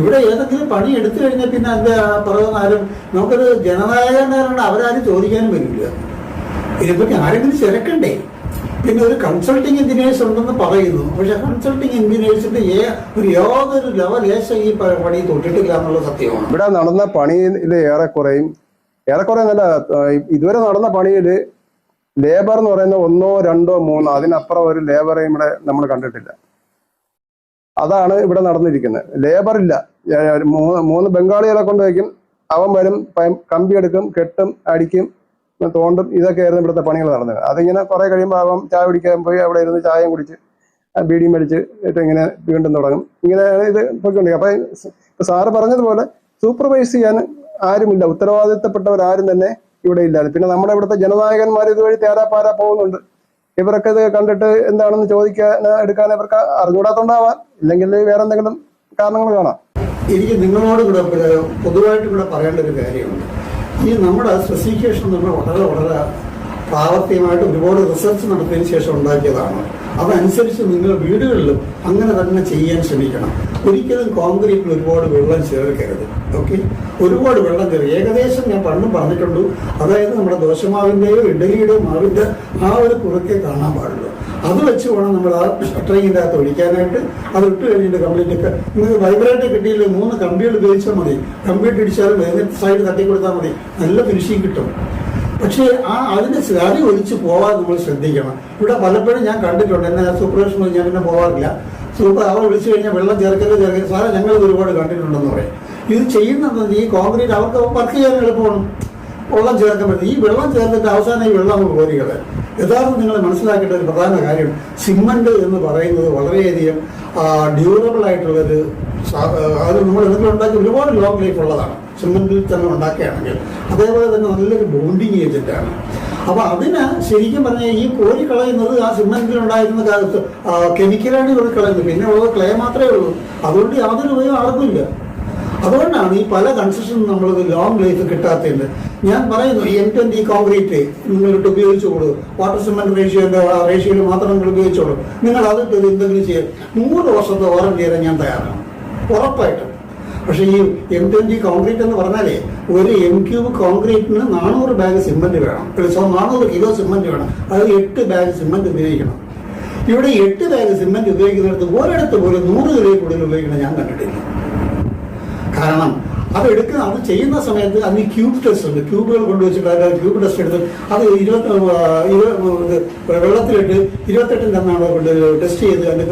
ഇവിടെ ഏതെങ്കിലും പണി എടുത്തു കഴിഞ്ഞാൽ പിന്നെ അതിന്റെ പറയുന്ന ആരും നമുക്കൊരു ജനനായകന്മാരുണ്ട്, അവരാരും ചോദിക്കാനും വരില്ല. ഇതിനെപ്പറ്റി ആരെങ്കിലും ചിരക്കണ്ടേ? പിന്നെ ഒരു കൺസൾട്ടിങ് എഞ്ചിനീയേഴ്സ് ഉണ്ടെന്ന് പറയുന്നു. പക്ഷെ കൺസൾട്ടിങ് എഞ്ചിനീയേഴ്സിന്റെ യാതൊരു ലെവലേശം ഈ പണി തൊട്ടിട്ടില്ല എന്നുള്ള സത്യമാണ്. ഇവിടെ നടന്ന പണിയിൽ ഏറെക്കുറെ നല്ല ഇതുവരെ നടന്ന പണിയിൽ ലേബർ എന്ന് പറയുന്ന 1, 2, 3 അതിനപ്പുറം ഒരു ലേബറേയും ഇവിടെ നമ്മൾ കണ്ടിട്ടില്ല. അതാണ് ഇവിടെ നടന്നിരിക്കുന്നത്. ലേബർ ഇല്ല. 3 ബംഗാളികളെ കൊണ്ട് വയ്ക്കും, അവൻ വരും, കമ്പി എടുക്കും, കെട്ടും, അടിക്കും, തോണ്ടും. ഇതൊക്കെയായിരുന്നു ഇവിടുത്തെ പണികൾ നടന്നത്. അതിങ്ങനെ കുറെ കഴിയുമ്പോൾ അവൻ ചായ കുടിക്കാൻ പോയി അവിടെ ഇരുന്ന് ചായയും കുടിച്ച് ബീഡിയും മേടിച്ച് ഇങ്ങനെ വീണ്ടും തുടങ്ങും. ഇങ്ങനെയാണ് ഇത് പോയിക്കൊണ്ടിരിക്കുക. അപ്പൊ സാറ് പറഞ്ഞതുപോലെ സൂപ്പർവൈസ് ചെയ്യാൻ ആരുമില്ല, ഉത്തരവാദിത്തപ്പെട്ടവരാരും തന്നെ ഇവിടെ ഇല്ലായിരുന്നു. പിന്നെ നമ്മുടെ ഇവിടുത്തെ ജനനായകന്മാർ ഇതുവഴി തേരാപ്പാര പോകുന്നുണ്ട്. ഇവരൊക്കെ ഇത് കണ്ടിട്ട് എന്താണെന്ന് ചോദിക്കാൻ എടുക്കാൻ ഇവർക്ക് അറിഞ്ഞുകൂടാത്തോണ്ടാവാം, ഇല്ലെങ്കിൽ വേറെ എന്തെങ്കിലും കാരണങ്ങൾ കാണാം. എനിക്ക് നിങ്ങളോട് കൂടെ പൊതുവായിട്ട് കൂടെ പറയേണ്ട ഒരു കാര്യമുണ്ട്. ഈ നമ്മുടെ സ്പെസിഫിക്കേഷൻ എന്ന് പറഞ്ഞാൽ വളരെ പ്രാവർത്തികമായിട്ട് ഒരുപാട് റിസർച്ച് നടത്തിയതിനു ശേഷം ഉണ്ടാക്കിയതാണ്. അതനുസരിച്ച് നിങ്ങൾ വീടുകളിലും അങ്ങനെ തന്നെ ചെയ്യാൻ ശ്രമിക്കണം. ഒരിക്കലും കോൺക്രീറ്റിൽ ഒരുപാട് വെള്ളം ചേർക്കരുത്. ഓക്കെ, ഒരുപാട് വെള്ളം ചേർക്കുക. ഏകദേശം ഞാൻ പണ്ടും പറഞ്ഞിട്ടുണ്ട്, അതായത് നമ്മുടെ ദോശമാവിൻ്റെയോ ഇഡലിയുടെയോ മാവിൻ്റെ ആ ഒരു കുറുക്കെ കാണാൻ പാടുള്ളൂ. അത് വെച്ച് വേണം നമ്മൾ ആ ഷട്ടറിങ്ങിൻ്റെ അകത്ത് ഒഴിക്കാനായിട്ട്. അത് ഇട്ട് കഴിഞ്ഞിട്ട് കംപ്ലീറ്റ് നിങ്ങൾക്ക് വൈബ്രേറ്റ് കിട്ടിയില്ല 3 കമ്പികൾ ഉപയോഗിച്ചാൽ മതി. കമ്പ്യൂട്ടർ ഇടിച്ചാലും ഏതെങ്കിലും സൈഡ് തട്ടി കൊടുത്താൽ മതി, നല്ല ഫിനിഷിങ് കിട്ടും. പക്ഷേ അതിന്റെ സ്ലാബി ഒലിച്ച് പോവാൻ നമ്മൾ ശ്രദ്ധിക്കണം. ഇവിടെ പലപ്പോഴും ഞാൻ കണ്ടിട്ടുണ്ട്, എന്നെ സൂപ്പർവൈസർ ഞാൻ പിന്നെ പോകാറില്ല. അവർ വിളിച്ചു കഴിഞ്ഞാൽ വെള്ളം ചേർക്കരുത് സാറേ ഞങ്ങൾ ഒരുപാട് കണ്ടിട്ടുണ്ടെന്ന് പറയും. ഇത് ചെയ്യുന്നത് ഈ കോൺക്രീറ്റ് അവർക്ക് വർക്ക് ചെയ്യാൻ എളുപ്പമാണ്. വെള്ളം ചേർക്കാൻ പറ്റും. ഈ വെള്ളം ചേർത്തിട്ട് അവസാനം ഈ വെള്ളം നമുക്ക് കോരികളെ. യഥാർത്ഥം നിങ്ങൾ മനസ്സിലാക്കേണ്ട ഒരു പ്രധാന കാര്യം, സിമന്റ് എന്ന് പറയുന്നത് വളരെയധികം ഡ്യൂറബിൾ ആയിട്ടുള്ളൊരു അത് നമ്മൾ എന്തെങ്കിലും ഉണ്ടാക്കി ഒരുപാട് ലോങ് ലൈഫ് ഉള്ളതാണ്. സിമന്റിൽ തന്നെ ഉണ്ടാക്കുകയാണെങ്കിൽ അതേപോലെ തന്നെ നല്ലൊരു ബോണ്ടിങ് ഏജന്റാണ്. അപ്പൊ അതിന് ശരിക്കും പറഞ്ഞാൽ ഈ കോരി കളയുന്നത് ആ സിമന്റിൽ ഉണ്ടായിരുന്ന കാലത്ത് കെമിക്കലാണ് കോരി കളയുന്നത്. പിന്നെ ഉള്ളത് ക്ലേ മാത്രമേ ഉള്ളൂ. അതുകൊണ്ട് യാതൊരു ഉപയോഗം ആർക്കുമില്ല. അതുകൊണ്ടാണ് ഈ പല കൺസ്ട്രക്ഷനും നമ്മൾക്ക് ലോങ് ലൈഫ് കിട്ടാത്തത്. ഞാൻ പറയുന്നു M20 കോൺക്രീറ്റ് നിങ്ങളിട്ട് ഉപയോഗിച്ചോളൂ. വാട്ടർ സിമെന്റ് റേഷ്യോയിൽ മാത്രം നിങ്ങൾ ഉപയോഗിച്ചോളൂ. നിങ്ങൾ അതിട്ട് എന്തെങ്കിലും ചെയ്യാം. 100 വർഷത്തെ വാറന്റി തരാൻ ഞാൻ തയ്യാറാണ്, ഉറപ്പായിട്ടും. പക്ഷേ ഈ M20 കോൺക്രീറ്റ് എന്ന് പറഞ്ഞാലേ ഒരു M³ കോൺക്രീറ്റിന് 400 ബാഗ് സിമെന്റ് വേണം, 400 കിലോ സിമെന്റ് വേണം. അതായത് 8 ബാഗ് സിമെന്റ് ഉപയോഗിക്കണം. ഇവിടെ 8 ബാഗ് സിമെന്റ് ഉപയോഗിക്കുന്നിടത്ത് ഒരിടത്ത് പോലും 100 കിലോയിൽ കൂടുതൽ ഉപയോഗിക്കണം ഞാൻ കണ്ടിട്ടില്ല. കാരണം അത് ചെയ്യുന്ന സമയത്ത് അതിന് ക്യൂബ് ടെസ്റ്റ് ഉണ്ട്. ക്യൂബുകൾ കൊണ്ടുവച്ചിട്ട് അതിൽ ക്യൂബ് ടെസ്റ്റ് എടുത്ത് അത് വെള്ളത്തിലിട്ട് 28 എന്നാണ് ടെസ്റ്റ് ചെയ്ത് അതിന്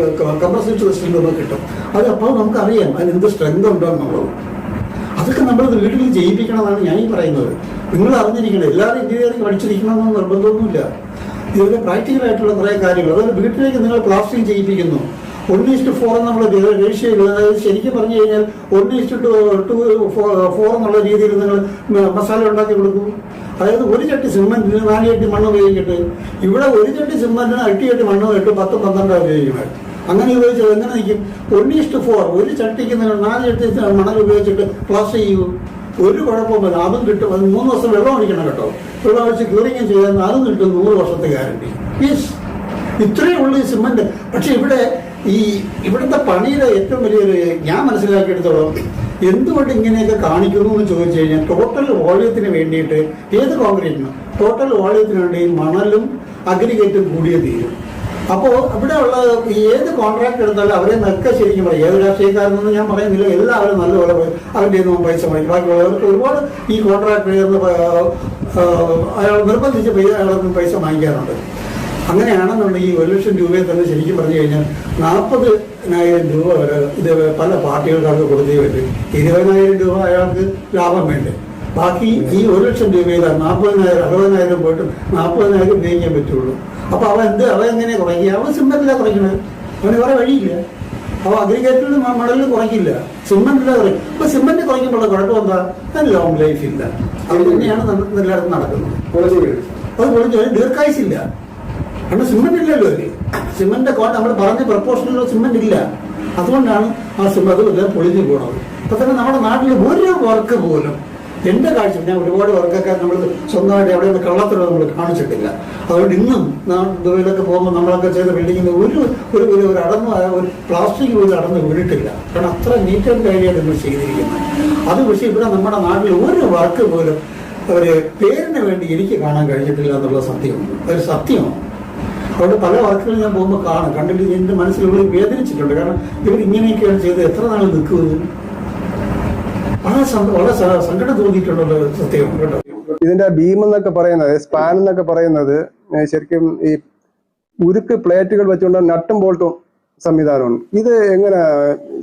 കംപ്രസീവ് ടെസ്റ്റ് നമുക്ക് കിട്ടും. അത് അപ്പോൾ നമുക്കറിയാം അതിന് എന്ത് സ്ട്രെങ്ത് ഉണ്ടോ എന്നുള്ളത്. അതൊക്കെ നമ്മൾ വീട്ടിൽ ചെയ്യിപ്പിക്കണമെന്നാണ് ഞാൻ ഈ പറയുന്നത്. നിങ്ങൾ അറിഞ്ഞിരിക്കണം. എല്ലാവരും എഞ്ചിനീയറിംഗ് പഠിച്ചിരിക്കണമെന്ന് നിർബന്ധമൊന്നുമില്ല. ഇതൊക്കെ പ്രാക്ടിക്കൽ ആയിട്ടുള്ള കുറേ കാര്യങ്ങൾ. അതുപോലെ വീട്ടിലേക്ക് നിങ്ങൾ പ്ലാസ്റ്ററിങ് ചെയ്യിപ്പിക്കുന്നു. 1:4 എന്നുള്ള റേഷ്യോയിൽ, അതായത് ശരിക്കും പറഞ്ഞു കഴിഞ്ഞാൽ 1:4 എന്നുള്ള രീതിയിൽ നിങ്ങൾ മസാല ഉണ്ടാക്കി കൊടുക്കും. അതായത് ഒരു ചട്ടി സിമെന്റിന് 4 ചട്ടി മണ്ണ് ഉപയോഗിച്ചിട്ട് ഇവിടെ ഒരു ചട്ടി സിമെന്റിന് 8 ചട്ടി മണ്ണ് ഇട്ട് 10-12 ഉപയോഗിക്കുന്നത്. അങ്ങനെ ഉപയോഗിച്ചത് എങ്ങനെ നിൽക്കും? 1:4 ഒരു ചട്ടിക്ക് നിങ്ങൾ 4 ചട്ടി മണൽ ഉപയോഗിച്ചിട്ട് പ്ലാസ്റ്റർ ചെയ്യൂ, ഒരു കുഴപ്പമില്ല. അതും കിട്ടും. അത് 3 ദിവസം വെള്ളം ഒഴിക്കണം കേട്ടോ. വെള്ളം ഒഴിച്ച് ക്യൂറിങ് ചെയ്യാൻ അതും കിട്ടും 100 വർഷത്തെ ഗ്യാരണ്ടി. യെസ്, ഇത്രയേ ഉള്ളൂ ഈ സിമെന്റ്. പക്ഷെ ഇവിടുത്തെ പണിയുടെ ഏറ്റവും വലിയൊരു ഞാൻ മനസ്സിലാക്കിയെടുത്തോളം എന്തുകൊണ്ട് ഇങ്ങനെയൊക്കെ കാണിക്കുന്നു എന്ന് ചോദിച്ചു കഴിഞ്ഞാൽ, ടോട്ടൽ വോള്യത്തിന് വേണ്ടിയിട്ട് ഏത് കോൺക്രീറ്റിനും ടോട്ടൽ വോള്യത്തിന് വേണ്ടി മണലും അഗ്രിഗേറ്റും കൂടിയേ തീരും. അപ്പോൾ ഇവിടെ ഉള്ള ഏത് കോൺട്രാക്ട് എടുത്താലും അവരെ ഒക്കെ ശരിക്കും പറയും. ഏത് രാഷ്ട്രീയക്കാരെന്നൊന്നും ഞാൻ പറയുന്നില്ല, എല്ലാവരും നല്ലപോലെ അവരുടെ ഒന്നും പൈസ വാങ്ങിക്കും. ബാക്കിയുള്ളവർക്ക് ഒരുപാട് ഈ കോൺട്രാക്ട് അയാൾ നിർബന്ധിച്ച് അയാളൊന്നും പൈസ വാങ്ങിക്കാറുണ്ട്. അങ്ങനെയാണെന്നുണ്ടെങ്കിൽ 1 ലക്ഷം രൂപയെ തന്നെ ശരിക്കും പറഞ്ഞു കഴിഞ്ഞാൽ 40,000 രൂപ വരെ ഇത് പല പാർട്ടികൾക്കാർക്ക് കൊടുത്തേ പറ്റും. 20,000 രൂപ അയാൾക്ക് ലാഭം വേണ്ടേ? ബാക്കി ഈ 1 ലക്ഷം രൂപയിൽ 40,000 60,000 പോയിട്ട് 40,000 ഉപയോഗിക്കാൻ പറ്റുള്ളൂ. അപ്പൊ അവൻ എങ്ങനെ കുറയ്ക്കുക? അവൻ സിമെന്റിലാണ് കുറയ്ക്കുന്നത്. അവന് വേറെ വഴിയില്ല. അപ്പൊ അഗ്രിഗേറ്ററിൽ മണലിൽ കുറയ്ക്കില്ല, സിമെന്റിലാണ് കുറയ്ക്കും. അപ്പൊ സിമെന്റ് കുറയ്ക്കുമ്പോൾ കുഴപ്പം എന്താ? അതിന് ലോങ് ലൈഫ് ഇല്ല. അത് തന്നെയാണ് എല്ലായിടത്തും നടക്കുന്നത്. അത് പൊളിഞ്ഞു ദീർഘായുസില്ല. കാരണം സിമെന്റ് ഇല്ലല്ലോ. സിമെന്റ് നമ്മൾ പറഞ്ഞ പ്രപ്പോർഷനിലുള്ള സിമെന്റ് ഇല്ല. അതുകൊണ്ടാണ് ആ സിമെന്റ് പൊളിഞ്ഞു പോണത്. അപ്പൊ തന്നെ നമ്മുടെ നാട്ടിൽ ഒരു വർക്ക് പോലും എന്റെ കാഴ്ച, ഞാൻ ഒരുപാട് വർക്കൊക്കെ നമ്മൾ സ്വന്തമായിട്ട് എവിടെ നിന്ന് കള്ളത്തിലോ നമ്മൾ കാണിച്ചിട്ടില്ല. അതുകൊണ്ട് ഇന്നും ദുബൈയിലൊക്കെ പോകുമ്പോൾ നമ്മളൊക്കെ ചെയ്ത ബിൽഡിങ്ങിന് ഒരു അടന്ന് ഒരു പ്ലാസ്റ്റിക് പോലും അടന്ന് വീണിട്ടില്ല. കാരണം അത്ര നീറ്റ് ആൻഡ് കാര്യമായിട്ട് നമ്മൾ ചെയ്തിരിക്കുന്നത്. അത് പക്ഷേ ഇവിടെ നമ്മുടെ നാട്ടിൽ ഒരു വർക്ക് പോലും ഒരു പേരിന് വേണ്ടി എനിക്ക് കാണാൻ കഴിഞ്ഞിട്ടില്ല എന്നുള്ള സത്യമുണ്ട്. ഒരു സത്യമാണ്. അതുകൊണ്ട് പല വർക്കുകൾ ഞാൻ പോകുമ്പോൾ കണ്ടിട്ട് എൻ്റെ മനസ്സിൽ ഇവർ വേദനിച്ചിട്ടുണ്ട്. കാരണം ഇവർ ഇങ്ങനെയൊക്കെയാണ് ചെയ്ത് എത്ര നാൾ നിൽക്കുന്നത്? വളരെ സങ്കടം തോന്നിയിട്ടുള്ള സത്യമാണ് കേട്ടോ. ഇതിന്റെ ബീം എന്നൊക്കെ പറയുന്നത്, സ്പാൻ എന്നൊക്കെ പറയുന്നത് ശരിക്കും ഈ ഉരുക്ക് പ്ലേറ്റുകൾ വെച്ചുകൊണ്ട് നട്ടും ബോൾട്ടും സംവിധാനമാണ്. ഇത് എങ്ങനെ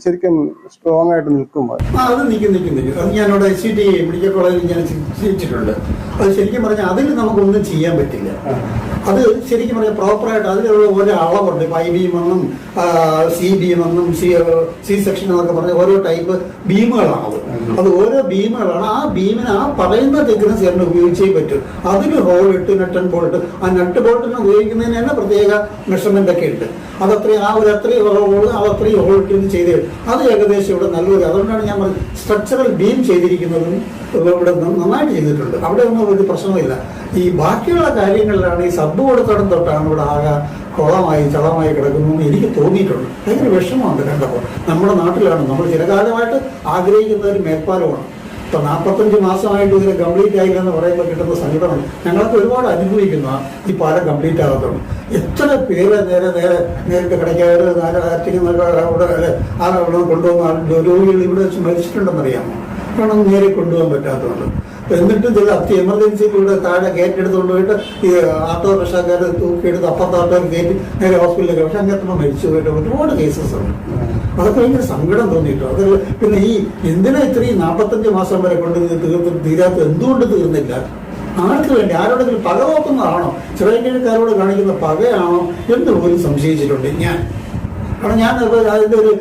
ശരിക്കും സ്ട്രോങ് ആയിട്ട് നിൽക്കും? അത് നിൽക്കും. അത് ഞാനിവിടെ SCT മെഡിക്കൽ കോളേജിൽ ഞാൻ ചിന്തിച്ചിട്ടുണ്ട്. അത് ശരിക്കും പറഞ്ഞാൽ അതിൽ നമുക്കൊന്നും ചെയ്യാൻ പറ്റില്ല. അത് ശരിക്കും പറഞ്ഞാൽ പ്രോപ്പറായിട്ട് അതിലുള്ള ഓരോ അളവുണ്ട്. ഇപ്പം I ബീം എന്നും C ബീം എന്നും C സെക്ഷൻ എന്നൊക്കെ പറഞ്ഞ ഓരോ ടൈപ്പ് ബീമുകളാണ്. അത് ഓരോ ബീമുകളാണ്. ആ ബീമിന് ആ പറയുന്ന തിക്നെസ് തന്നെ ഉപയോഗിച്ചേ പറ്റും. അതിൽ ഹോൾ ഇട്ട് നട്ട് ആൻഡ് ബോൾട്ട്, ആ നട്ട് ബോൾട്ടിന് ഉപയോഗിക്കുന്നതിന് തന്നെ പ്രത്യേക മെഷർമെന്റ് ഒക്കെ ഉണ്ട്. അതത്രയും അത്രയും ഹോൾ ഇട്ട് ചെയ്ത് അത് ഏകദേശം ഇവിടെ നല്ലൊരു. അതുകൊണ്ടാണ് ഞാൻ പറഞ്ഞത് സ്ട്രക്ചറൽ ബീം ചെയ്തിരിക്കുന്നതും ഇവിടെ നന്നായിട്ട് ചെയ്തിട്ടുണ്ട്. അവിടെ ഒന്നും ഒരു പ്രശ്നമില്ല. ഈ ബാക്കിയുള്ള കാര്യങ്ങളിലാണ് ഈ സബ് കൊടുത്തോടം തൊട്ടാണ് ഇവിടെ ആകെ ചളമായി കിടക്കുന്നു എന്ന് എനിക്ക് തോന്നിയിട്ടുണ്ട്. ഭയങ്കര വിഷമമുണ്ട് കണ്ടപ്പോൾ. നമ്മുടെ നാട്ടിലാണ് നമ്മൾ ചിരകാലമായിട്ട് ആഗ്രഹിക്കുന്ന ഒരു മേൽപ്പാലമാണ്. ഇപ്പൊ 45 മാസമായിട്ട് ഇതിന് കംപ്ലീറ്റ് ആയില്ല എന്ന് പറയുമ്പോൾ കിട്ടുന്ന സങ്കടമാണ്. ഞങ്ങൾക്ക് ഒരുപാട് അനുഭവിക്കുന്നു ഈ പാലം കംപ്ലീറ്റ് ആകത്തുള്ളൂ. എത്ര പേര് നേരിട്ട് കിടക്കാറ് അവിടെ കൊണ്ടുപോകുന്ന രോഗികൾ ഇവിടെ വെച്ച് മരിച്ചിട്ടുണ്ടെന്നറിയാമോ? കാരണം നേരെ കൊണ്ടുപോകാൻ പറ്റാത്തതുകൊണ്ട്. എന്നിട്ടും ചില എമർജൻസിയിൽ ഇവിടെ താഴെ ഗേറ്റ് എടുത്തുകൊണ്ട് പോയിട്ട് ഈ ഓട്ടോറിക്ഷക്കാർ തൂക്കിയെടുത്ത് അപ്പുറത്തെ ഓട്ടോ കയറ്റി നേരെ ഹോസ്പിറ്റലിലേക്ക്. പക്ഷെ അങ്ങനത്തെ മരിച്ചു പോയിട്ട് ഒരുപാട് കേസസ് ഉണ്ട്. അതൊക്കെ ഭയങ്കര സങ്കടം തോന്നിയിട്ടു. അത് പിന്നെ ഈ എന്തിനാ ഇത്രയും 45 മാസം വരെ കൊണ്ട് തീരാത്ത എന്തുകൊണ്ട് തീർന്നില്ല? ആർക്ക് വേണ്ടി? ആരോടെങ്കിലും പക നോക്കുന്നതാണോ? ചിറയൻകീഴക്കാരോട് കാണിക്കുന്ന പകയാണോ എന്ന് പോലും സംശയിച്ചിട്ടുണ്ട് ഞാൻ. കാരണം ഞാൻ അതിൻ്റെ ഒരു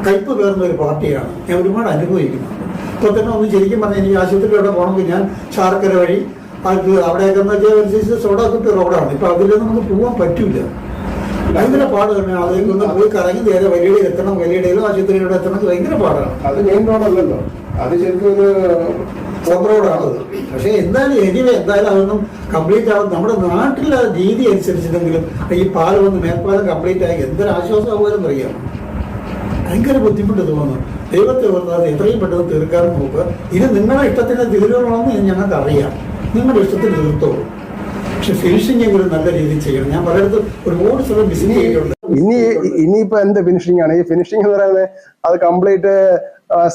കയ്പ് പേർന്ന ഒരു പാർട്ടിയാണ്. ഞാൻ ഒരുപാട് അനുഭവിക്കുന്നത്. ഇപ്പോൾ തന്നെ ഒന്ന് ശരിക്കും പറഞ്ഞാൽ എനിക്ക് ആശുപത്രിയിലൂടെ പോകണമെങ്കിൽ ഞാൻ ശാർക്കര വഴി അവിടെയൊക്കെ എന്ന് വെച്ചാൽ സോഡാക്കുപ്പി റോഡാണ്. ഇപ്പം അതിലൊന്നും നമുക്ക് പോകാൻ പറ്റില്ല. ഭയങ്കര പാട് തന്നെയാണ്. അതിലേക്ക് ഒന്ന് പോയി കറങ്ങി നേരെ വലിയടയിൽ എത്തണം. വലിയടയിലും ആശുപത്രിയിലൂടെ എത്തണം. ഭയങ്കര പാടാണ്. അത് മെയിൻ റോഡല്ലല്ലോ, അത് ശരിക്കും ഒരു സബ് റോഡാണത്. പക്ഷേ എന്തായാലും അതൊന്നും കംപ്ലീറ്റ് ആവും. നമ്മുടെ നാട്ടിലെ രീതി അനുസരിച്ചിട്ടെങ്കിലും ഈ പാലം ഒന്ന് മേൽപ്പാലം കംപ്ലീറ്റ് ആയി എന്തൊരു ആശ്വാസമാകുമെന്ന് അറിയാം. ഭയങ്കര ബുദ്ധിമുട്ട് തോന്നുന്നു. ദൈവത്തെ ഓർത്താതെ എത്രയും പെട്ടെന്ന് തീർക്കാൻ നോക്കുക. ഇത് നിങ്ങളുടെ ഇഷ്ടത്തിന് തീരുമാനമാണെന്ന് ഞങ്ങൾക്ക് അറിയാം. നിങ്ങളുടെ ഇഷ്ടത്തിന് തീർത്തോളൂ. പക്ഷെ ഫിനിഷിംഗ് എങ്കിലും നല്ല രീതിയിൽ ചെയ്യണം. ഞാൻ പലയിടത്തും ഒരുപാട് സ്ഥലം വിസിറ്റ് ചെയ്തിട്ടുണ്ട്. ഇനിയിപ്പോ എന്ത് ഫിനിഷിംഗ് ആണ്? ഈ ഫിനിഷിംഗ് എന്ന് പറയുന്നത് അത് കംപ്ലീറ്റ്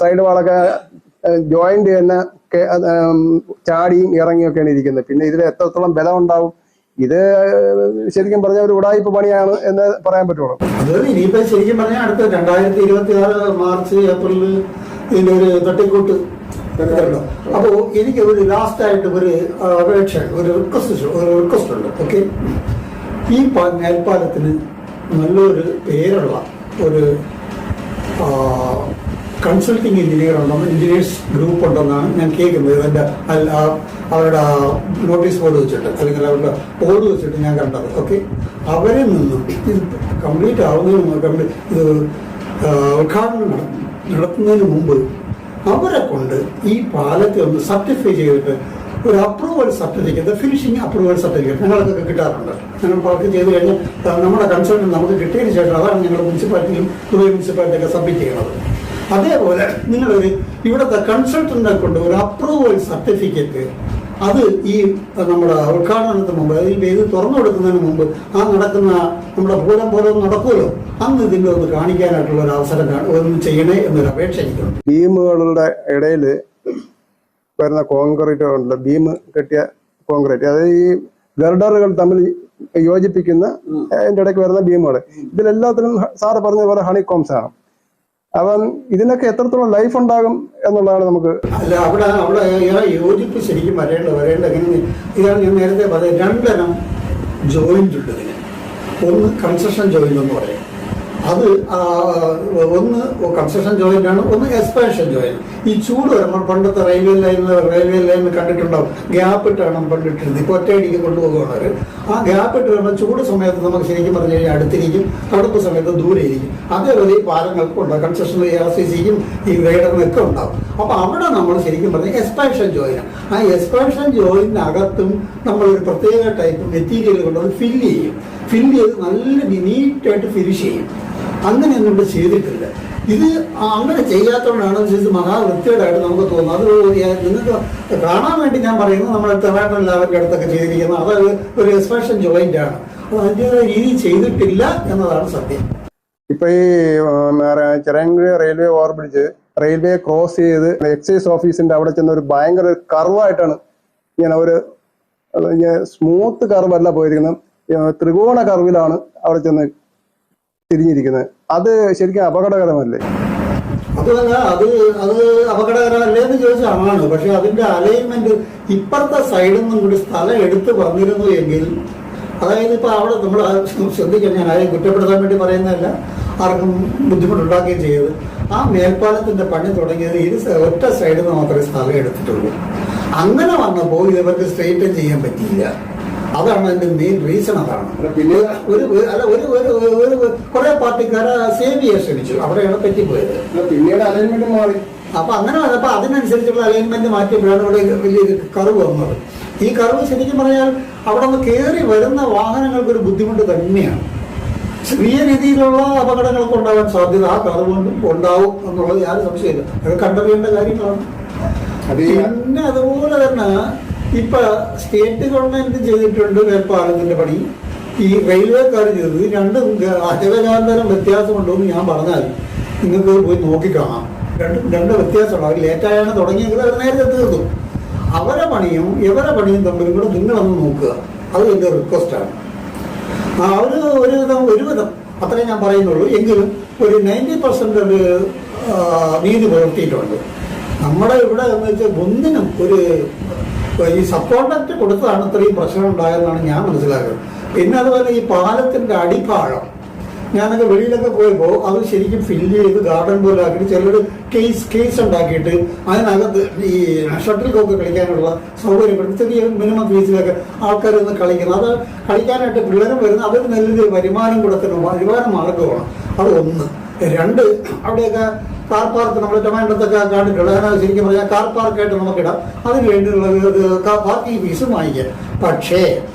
സൈഡ് വാളൊക്കെ ജോയിന്റ് തന്നെ ചാടിയും ഇറങ്ങിയൊക്കെയാണ് ഇരിക്കുന്നത്. പിന്നെ ഇതിൽ എത്രത്തോളം ബലം ഉണ്ടാവും? ഇത് ശരിക്കും പറഞ്ഞ ഒരു ഉടായിപ്പ് പണിയാണ് എന്ന് പറയാൻ പറ്റുള്ളൂ. അത് ഇനിയിപ്പോ ശരിക്കും പറഞ്ഞാൽ അടുത്ത 2026 മാർച്ച് ഏപ്രിൽ ഇതിന്റെ ഒരു തട്ടിക്കൂട്ട്. അപ്പോ എനിക്ക് ഒരു ലാസ്റ്റ് ആയിട്ട് ഒരു അപേക്ഷ, ഒരു റിക്വസ്റ്റ് ഉണ്ട്. ഓക്കെ, ഈ മേൽപ്പാലത്തിന് നല്ലൊരു പേരുള്ള ഒരു കൺസൾട്ടിങ് എഞ്ചിനീയർ ഉണ്ടെന്ന്, എഞ്ചിനീയേഴ്സ് ഗ്രൂപ്പ് ഉണ്ടെന്നാണ് ഞാൻ കേൾക്കുന്നത്. എൻ്റെ അവരുടെ നോട്ടീസ് ബോർഡ് വെച്ചിട്ട് അല്ലെങ്കിൽ അവരുടെ ബോർഡ് വെച്ചിട്ട് ഞാൻ കണ്ടത്. ഓക്കെ, അവരിൽ നിന്നും ഇത് കംപ്ലീറ്റ് ആവുന്നതിന് ഇത് ഉദ്ഘാടനം നടത്തുന്നതിന് മുമ്പ് അവരെ കൊണ്ട് ഈ പാലത്തെ ഒന്ന് സർട്ടിഫൈ ചെയ്തിട്ട് ഒരു approval certificate, finishing approval certificate ഞങ്ങൾക്കൊക്കെ കിട്ടാറുണ്ട്. ഞങ്ങൾ വർക്ക് ചെയ്ത് കഴിഞ്ഞാൽ നമ്മുടെ കൺസൾട്ടന്റ് നമുക്ക് കിട്ടിയതിന് ശേഷം അതാണ് ഞങ്ങൾ മുനിസിപ്പാലിറ്റിയും ദുബൈ മുനിസിപ്പാലിറ്റിയൊക്കെ സബ്മിറ്റ് ചെയ്യുന്നത്. അതേപോലെ നിങ്ങളൊരു ഇവിടുത്തെ കൺസൾട്ടന്റിനെ കൊണ്ട് ഒരു അപ്രൂവൽ സർട്ടിഫിക്കറ്റ് അത് ഈ നമ്മുടെ ഉദ്ഘാടനത്തിന് മുമ്പ്, ഇത് തുറന്നു കൊടുക്കുന്നതിന് മുമ്പ് നടക്കുന്ന നമ്മുടെ പൂരം പോലെ നടക്കുമല്ലോ, അന്ന് ഇതിൻ്റെ ഒന്ന് കാണിക്കാനായിട്ടുള്ള ഒരു അവസരം ഒന്ന് ചെയ്യണേ എന്നൊരു അപേക്ഷ എനിക്കുണ്ട്. ബീമുകളുടെ ഇടയിൽ വരുന്ന കോൺക്രീറ്റ് കൊണ്ട് ബീം കെട്ടിയ കോൺക്രീറ്റ്, അതായത് ഈ ഗർഡറുകൾ തമ്മിൽ യോജിപ്പിക്കുന്ന അതിൻ്റെ ഇടയ്ക്ക് വരുന്ന ബീമുകൾ, ഇതിലെല്ലാത്തിനും സാറ് പറഞ്ഞ പോലെ ഹണി കോംസ് ആണ്. അപ്പം ഇതിനൊക്കെ എത്രത്തോളം ലൈഫ് ഉണ്ടാകും എന്നുള്ളതാണ് നമുക്ക്. അല്ല, അവിടെ അവിടെ യോജിപ്പ് ശരിക്കും വരേണ്ട എങ്ങനെ ഇതാണ് ഞാൻ നേരത്തെ പറഞ്ഞത്. രണ്ടെണ്ണം ജോയിന്റ് ഉണ്ട് ഇതിന്. ഒന്ന് കൺസ്ട്രക്ഷൻ ജോയിന്റ് എന്ന് പറയും, അത് ഒന്ന് കൺസ്ട്രക്ഷൻ ജോയിന്റ് ആണ്, ഒന്ന് എക്സ്പാൻഷൻ ജോയിന്റ്. ഈ ചൂട് വരുമ്പോൾ പണ്ടത്തെ റെയിൽവേ ലൈനിൽ കണ്ടിട്ടുണ്ടാവും, ഗ്യാപ്പ് ഇട്ടാണ് പണ്ടിട്ടിരുന്നത്. ഇപ്പോൾ ഒറ്റയടിക്ക് കൊണ്ടുപോകുന്നവർ ആ ഗ്യാപ്പ് ഇട്ട് വരുമ്പോൾ ചൂട് സമയത്ത് നമുക്ക് ശരിക്കും പറഞ്ഞു കഴിഞ്ഞാൽ അടുത്തിരിക്കും, തണുപ്പ് സമയത്ത് ദൂരെ ഇരിക്കും. അതേപോലെ ഈ പാലങ്ങൾക്കും ഉണ്ടാവും, കൺസ്ട്രക്ഷൻ RCCക്കും ഈ ഗ്രേഡറിനും ഒക്കെ ഉണ്ടാവും. അപ്പൊ അവിടെ നമ്മൾ ശരിക്കും പറഞ്ഞാൽ എക്സ്പാൻഷൻ ജോയിന്റ്, ആ എക്സ്പാൻഷൻ ജോയിന്റിനകത്തും നമ്മൾ ഒരു പ്രത്യേക ടൈപ്പ് മെറ്റീരിയൽ കൊണ്ട് അത് ഫില്ല് ചെയ്ത് നല്ല നീറ്റായിട്ട് ഫിനിഷ് ചെയ്യും. അങ്ങനെയൊന്നും ഇവിടെ ചെയ്തിട്ടില്ല. ഇത് അങ്ങനെ ചെയ്യാത്തതുകൊണ്ടാണ് ഇത് മഹാവൃത്തിയോടായിട്ട് നമുക്ക് തോന്നുന്നത്. അത് നിങ്ങൾക്ക് കാണാൻ വേണ്ടി ഞാൻ പറയുന്നത് നമ്മുടെ ട്രിവാൻഡ്രം എല്ലാവരുടെ അടുത്തൊക്കെ ചെയ്തിരിക്കുന്നത് അത് ഒരു എക്സ്പാൻഷൻ ജോയിന്റ് ആണ്. അത് അതിൻ്റെതായ രീതി ചെയ്തിട്ടില്ല എന്നതാണ് സത്യം. ഇപ്പൊ ഈ Chirayinkeezhu railway overbridge railway cross ചെയ്ത് എക്സൈസ് ഓഫീസിന്റെ അവിടെ ചെന്ന ഒരു ഭയങ്കര കർവായിട്ടാണ് ഇങ്ങനെ ഒരു സ്മൂത്ത് കർവല്ല പോയിരിക്കുന്നത്, ത്രികോണ കർവിലാണ് അവിടെ ചെന്ന് തിരിഞ്ഞിരിക്കുന്നത്. അത് ശരിക്കും അപകടകരമല്ലേ? അത് അപകടകരമല്ലേ എന്ന് ചോദിച്ചാൽ ആണ്. പക്ഷെ അതിന്റെ അലൈൻമെന്റ് ഇപ്പുറത്തെ സൈഡിൽ നിന്നും കൂടി സ്ഥലം എടുത്ത് വന്നിരുന്നു എങ്കിൽ, അതായത് ഇപ്പൊ അവിടെ നമ്മൾ ശ്രദ്ധിക്കണം, ഞാൻ ആരെയും കുറ്റപ്പെടുത്താൻ വേണ്ടി പറയുന്നതല്ല, ആർക്കും ബുദ്ധിമുട്ടുണ്ടാക്കുകയും ചെയ്തത്. ആ മേൽപ്പാലത്തിന്റെ പണി തുടങ്ങിയത് ഒറ്റ സൈഡിൽ നിന്ന് മാത്രമേ സ്ഥലം എടുത്തിട്ടുള്ളൂ. അങ്ങനെ വന്നപ്പോൾ ഇവർക്ക് സ്ട്രെയിറ്റൻ ചെയ്യാൻ പറ്റിയില്ല. അതാണ് അതിന്റെ മെയിൻ റീസൺ. അതാണ് പിന്നെ കുറെ പാർട്ടിക്കാരെ സേവ് ചെയ്യാൻ ശ്രമിച്ചു, അവിടെയാണ് പറ്റിപ്പോയത്. പിന്നീട് അലൈൻമെന്റ് മാറി. അപ്പൊ അങ്ങനെ വന്നപ്പോ അതിനനുസരിച്ചുള്ള അലൈൻമെന്റ് മാറ്റിയപ്പോഴാണ് ഇവിടെ വലിയൊരു കർവ് വന്നത്. ഈ കർവ് ശരിക്കും പറഞ്ഞാൽ അവിടെ നിന്ന് കയറി വരുന്ന വാഹനങ്ങൾക്കൊരു ബുദ്ധിമുട്ട് തന്നെയാണ്. ചെറിയ രീതിയിലുള്ള അപകടങ്ങളൊക്കെ ഉണ്ടാവാൻ സാധ്യത ആ കർവ് കൊണ്ടും ഉണ്ടാവും എന്നുള്ളത് യാതൊരു സംശയമില്ല. അത് കണ്ടറിയേണ്ട കാര്യങ്ങളാണ്. പിന്നെ അതുപോലെ തന്നെ ഇപ്പൊ സ്റ്റേറ്റ് ഗവൺമെന്റ് ചെയ്തിട്ടുണ്ട് മേൽപ്പാലത്തിന്റെ പണി, ഈ റെയിൽവേക്കാർ ചെയ്തത്. രണ്ടും അജഗജാന്തരം വ്യത്യാസമുണ്ടോ എന്ന് ഞാൻ പറഞ്ഞാൽ നിങ്ങൾക്ക് പോയി നോക്കിക്കാണാം. രണ്ട് വ്യത്യാസമുണ്ട്. അവർ ലേറ്റായാണ് തുടങ്ങിയെങ്കിൽ അവർ നേരത്തെ തീർന്നു. അവരെ പണിയും ഇവരെ പണിയും തമ്മിൽ കൂടെ നിങ്ങളൊന്ന് നോക്കുക. അത് എൻ്റെ റിക്വസ്റ്റാണ്. ഒരുവിധം അത്രേ ഞാൻ പറയുന്നുള്ളൂ. എങ്കിലും ഒരു 90% നീതി പുലർത്തിയിട്ടുണ്ട്. നമ്മുടെ ഇവിടെ എന്ന് വെച്ചാൽ ഒന്നിനും ഈ സബ് കോൺട്രാക്ട് കൊടുത്തതാണ് ഇത്രയും പ്രശ്നം ഉണ്ടായതെന്നാണ് ഞാൻ മനസ്സിലാക്കുന്നത്. പിന്നെ അതുപോലെ ഈ പാലത്തിന്റെ അടിഭാഗം ഞാനൊക്കെ വെളിയിലൊക്കെ പോയപ്പോൾ അത് ശരിക്കും ഫില്ല് ചെയ്ത് ഗാർഡൻ പോലെ ആക്കിയിട്ട് ചിലർ കേസ് ഉണ്ടാക്കിയിട്ട് അതിനകത്ത് ഈ ഷട്ടിൽ കോക്ക് കളിക്കാനുള്ള സൗകര്യപ്പെടുത്തി ചെറിയ മിനിമം ഫീസിലൊക്കെ ആൾക്കാർ ഒന്ന് കളിക്കുന്നത്. അത് കളിക്കാനായിട്ട് പിള്ളേരും വരുന്നത് അവർ നല്ലൊരു വരുമാനം വരുമാന മാർഗമാണ്. അത് ഒന്ന്. രണ്ട്, അവിടെയൊക്കെ കാർ പാർക്ക് നമ്മൾ ടൊമാറ്റോത്തൊക്കെ കണ്ടിട്ടുള്ള ശരിക്കും പറഞ്ഞാൽ കാർ പാർക്കായിട്ട് നമുക്കിടാം. അതിന് വേണ്ടിയുള്ള പാർക്കിംഗ് ഫീസ് വാങ്ങിക്കാം. പക്ഷേ